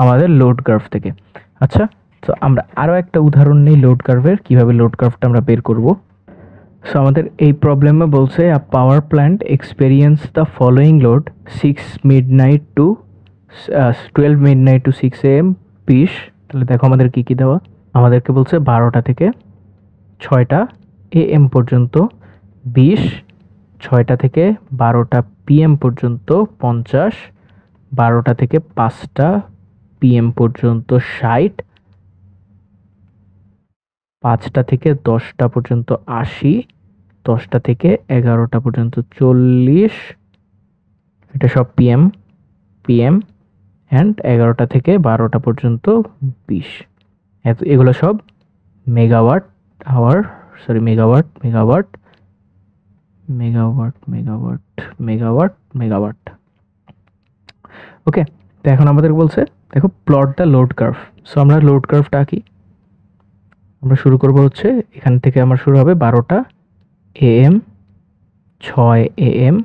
Speaker 1: আমাদের লোড কার্ভ থেকে। আচ্ছা, তো আমরা আরও একটা উদাহরণ নেই লোড কার্ভের, কীভাবে লোড কার্ভটা আমরা বের করব। সো আমাদের এই প্রবলেমে বলছে a power plant experience the following load 6 midnight to 12 midnight to 6 AM piece. তাহলে দেখো আমাদের কী কী দেওয়া, আমাদেরকে বলছে 12টা থেকে 6টা AM পর্যন্ত 20, 6টা থেকে 12টা PM পর্যন্ত 50, 12টা থেকে 5টা PM পর্যন্ত 60, 5টা থেকে 10টা পর্যন্ত 80, 10টা থেকে 11টা পর্যন্ত 40, এটা সব পিএম পিএম, অ্যান্ড 11টা থেকে 12টা পর্যন্ত 20। এগুলো সব megawatt hour, sorry megawatt megawatt megawatt megawatt megawatt megawatt. Okay, তো এখন আমাদের বলছে দেখো plot the load curve. So আমরা লোড কার্ভটা আঁকি। আমরা শুরু করব হচ্ছে এখান থেকে, আমার শুরু হবে 12টা AM, 6 AM,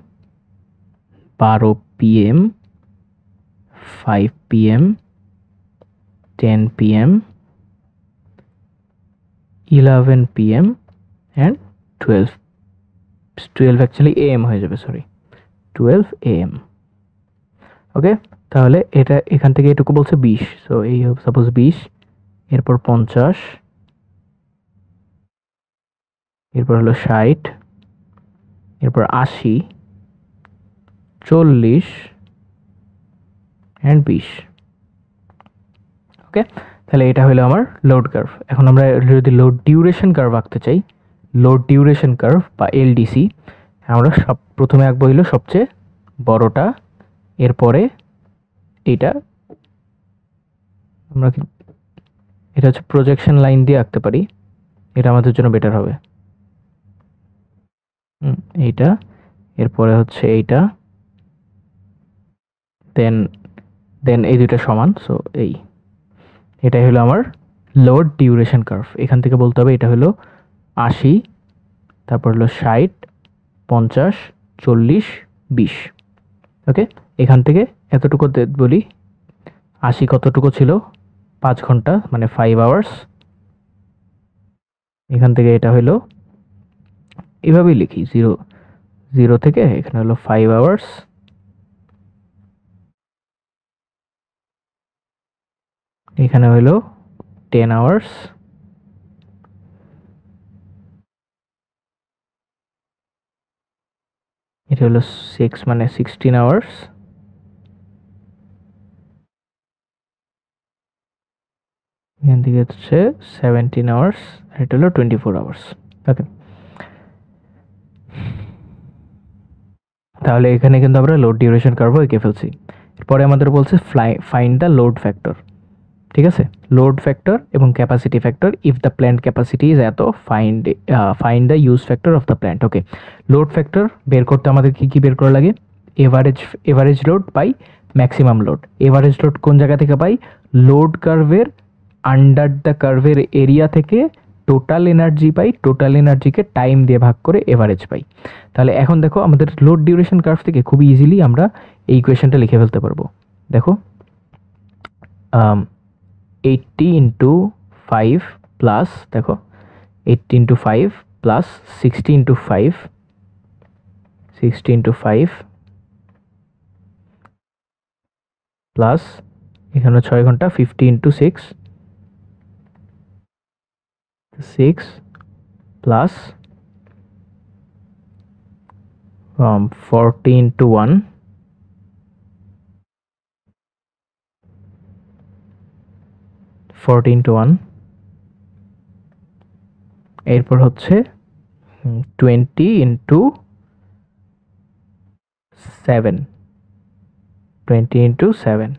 Speaker 1: 12 PM, 5 PM, 10 PM, 11 PM and 12 actually AM হয়ে যাবে, সরি 12 AM। ওকে, তাহলে এটা এখান থেকে এটুকু বলছে 20, সো এই সাপোজ 20, এরপর 50, এরপর হলো 60, এরপর 80, 40 অ্যান্ড 20। ওকে, তাহলে এটা হলো আমার লোড কার্ভ। এখন আমরা যদি লোড ডিউরেশন কার্ভ আঁকতে চাই, লোড ডিউরেশন কার্ভ বা এলডিসি, আমরা প্রথমে আঁকবো হলো সবচেয়ে বড়টা, এরপরে এটা আমরা এটা হচ্ছে প্রজেকশন লাইন দিয়ে আঁকতে পারি, এটা আমাদের জন্য বেটার হবে। এইটা, এরপরে হচ্ছে এইটা, দেন এই দুইটা সমান, সো এটাই হলো আমার লোড ডিউরেশন কার্ভ। এখান থেকে বলতে হবে এটা হলো 80, তারপর হলো 60, 50, 40, 20। ওকে, এখান থেকে এতটুকু বলি, 80 কতটুকু ছিল, 5 ঘন্টা মানে 5 আওয়ার্স। এখান থেকে এটা হলো এভাবেই লিখি, 0 থেকে এখানে হলো 5 আওয়ার্স, এখানে হলো 10 আওয়ার্স, এটা হলো 6 মানে 16 আওয়ার্স, এখান থেকে হচ্ছে 17 আওয়ার্স, এটা হলো 24 আওয়ার্স। ওকে, তাহলে এখানে কিন্তু আমরা লোড ডিউরেশন কার্ভ এঁকে ফেলছি। এরপরে আমাদের বলছে ফাইন্ড দ্য লোড ফ্যাক্টর। ঠিক আছে, লোড ফ্যাক্টর এবং capacity factor, if the plant capacity is এত, find the use factor of the plant. Okay, load factor বের করতে আমাদের কি বের করা লাগে, average load by maximum load. Average load কোন জায়গা থেকে পাই, লোড কার্ভের আন্ডার দ্য কার্ভের এরিয়া থেকে টোটাল এনার্জি পাই, টোটাল এনার্জিকে টাইম দিয়ে ভাগ করে এভারেজ পাই। তাহলে এখন দেখো আমাদের লোড ডিউরেশন কার্ভ থেকে খুবই ইজিলি আমরা এই ইকুয়েশনটা লিখে ফেলতে পারবো। দেখো 80 into 5 প্লাস, দেখো 80 into 5 plus 60 into 5, 60 into 5 plus এখানে 6 ঘন্টা 50 into 6, 6 প্লাস 40 into 1, 40 into 1, এরপর হচ্ছে 20 into 7, 20 into 7,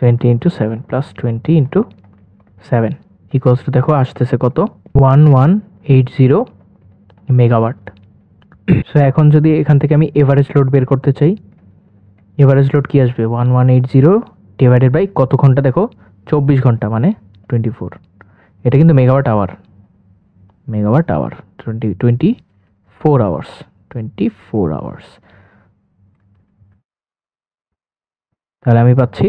Speaker 1: 20 into 7 plus 20 into 7 equals to, দেখো আসতেছে কত, 1180 মেগাওয়াট। সো এখন যদি এখান থেকে আমি এভারেজ লোড বের করতে চাই, এভারেজ লোড কি আসবে, 1180 ডিভাইডেড বাই কত ঘন্টা, দেখো 24 ঘন্টা মানে 24, এটা কিন্তু মেগাওয়াট আওয়ার, 24 আওয়ার্স, 24 আওয়ার্স। তাহলে আমি পাচ্ছি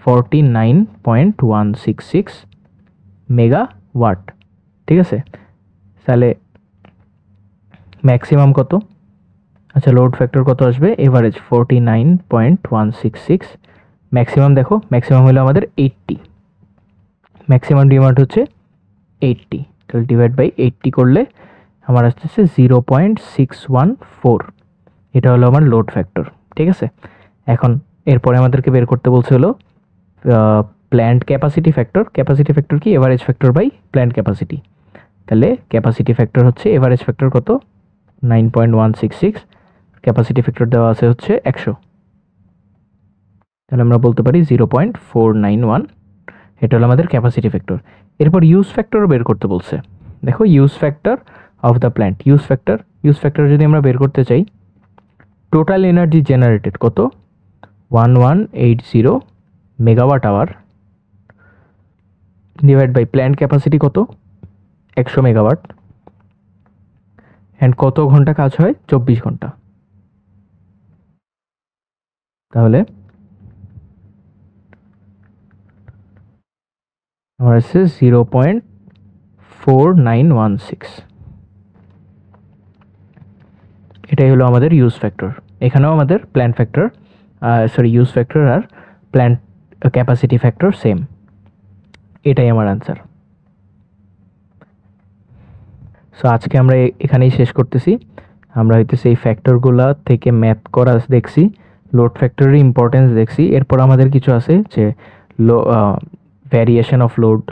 Speaker 1: 49.166 মেগাওয়াট। ঠিক আছে, তাহলে ম্যাক্সিমাম কত, আচ্ছা লোড ফ্যাক্টর কত আসবে, এভারেজ 49.166, ম্যাক্সিমাম দেখো ম্যাক্সিমাম হলো আমাদের 80, ম্যাক্সিমাম ডিমান্ড হচ্ছে 80, তাহলে ডিভাইড বাই 80 করলে আমার আসতেছে 0.614, এটা হলো আমার লোড ফ্যাক্টর। ঠিক আছে, এখন এরপরে আমাদেরকে বের করতে বলছে হলো প্ল্যান্ট ক্যাপাসিটি ফ্যাক্টর কি average factor by plant capacity. তাহলে ক্যাপাসিটি ফ্যাক্টর হচ্ছে এভারেজ ফ্যাক্টর কত 9.166, ক্যাপাসিটি ফ্যাক্টর দেওয়া আছে হচ্ছে 100, তাহলে আমরা বলতে পারি 0.491, এটা হলো আমাদের ক্যাপাসিটি ফ্যাক্টর। এরপর ইউজ ফ্যাক্টরও বের করতে বলছে। দেখো use factor of the plant, use factor যদি আমরা বের করতে চাই, টোটাল এনার্জি জেনারেটেড কত 1180 megawatt hour divide by plant capacity কত 100 মেগাওয়াট, অ্যান্ড কত ঘন্টা কাজ হয় 24 ঘন্টা। তাহলে আমার আছে 0.4916, এটাই হলো আমাদের ইউজ ফ্যাক্টর। এখানেও আমাদের প্ল্যান্ট ফ্যাক্টর ইউজ ফ্যাক্টর আর প্ল্যান্ট ক্যাপাসিটি ফ্যাক্টর সেম, এটাই আমার আনসার। সো আজকে আমরা এখানেই শেষ করতেছি। আমরা হইতেছে এই ফ্যাক্টরগুলা থেকে ম্যাথ করা দেখছি, লোড ফ্যাক্টরের ইম্পর্টেন্স দেখছি। এরপর আমাদের কিছু আছে যে ভ্যারিয়েশন অফ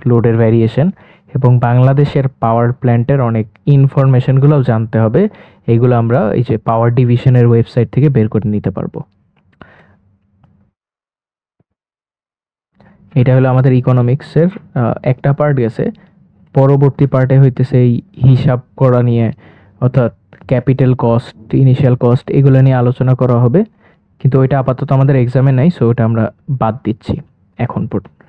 Speaker 1: লোডের ভ্যারিয়েশন, এবং বাংলাদেশের পাওয়ার প্ল্যান্টের অনেক ইনফরমেশনগুলোও জানতে হবে। এইগুলো আমরা এই যে পাওয়ার ডিভিশনের ওয়েবসাইট থেকে বের করে নিতে পারবো। এটা হলো আমাদের ইকোনমিক্সের একটা পার্ট গেছে। পরবর্তী পার্টে হইতেছে এই হিসাব করা নিয়ে, অর্থাৎ ক্যাপিটাল কস্ট, ইনিশিয়াল কস্ট, এগুলো নিয়ে আলোচনা করা হবে, কিন্তু ওইটা আপাতত আমাদের এক্সামে নাই, সো ওটা আমরা বাদ দিচ্ছি এখন পর্যন্ত।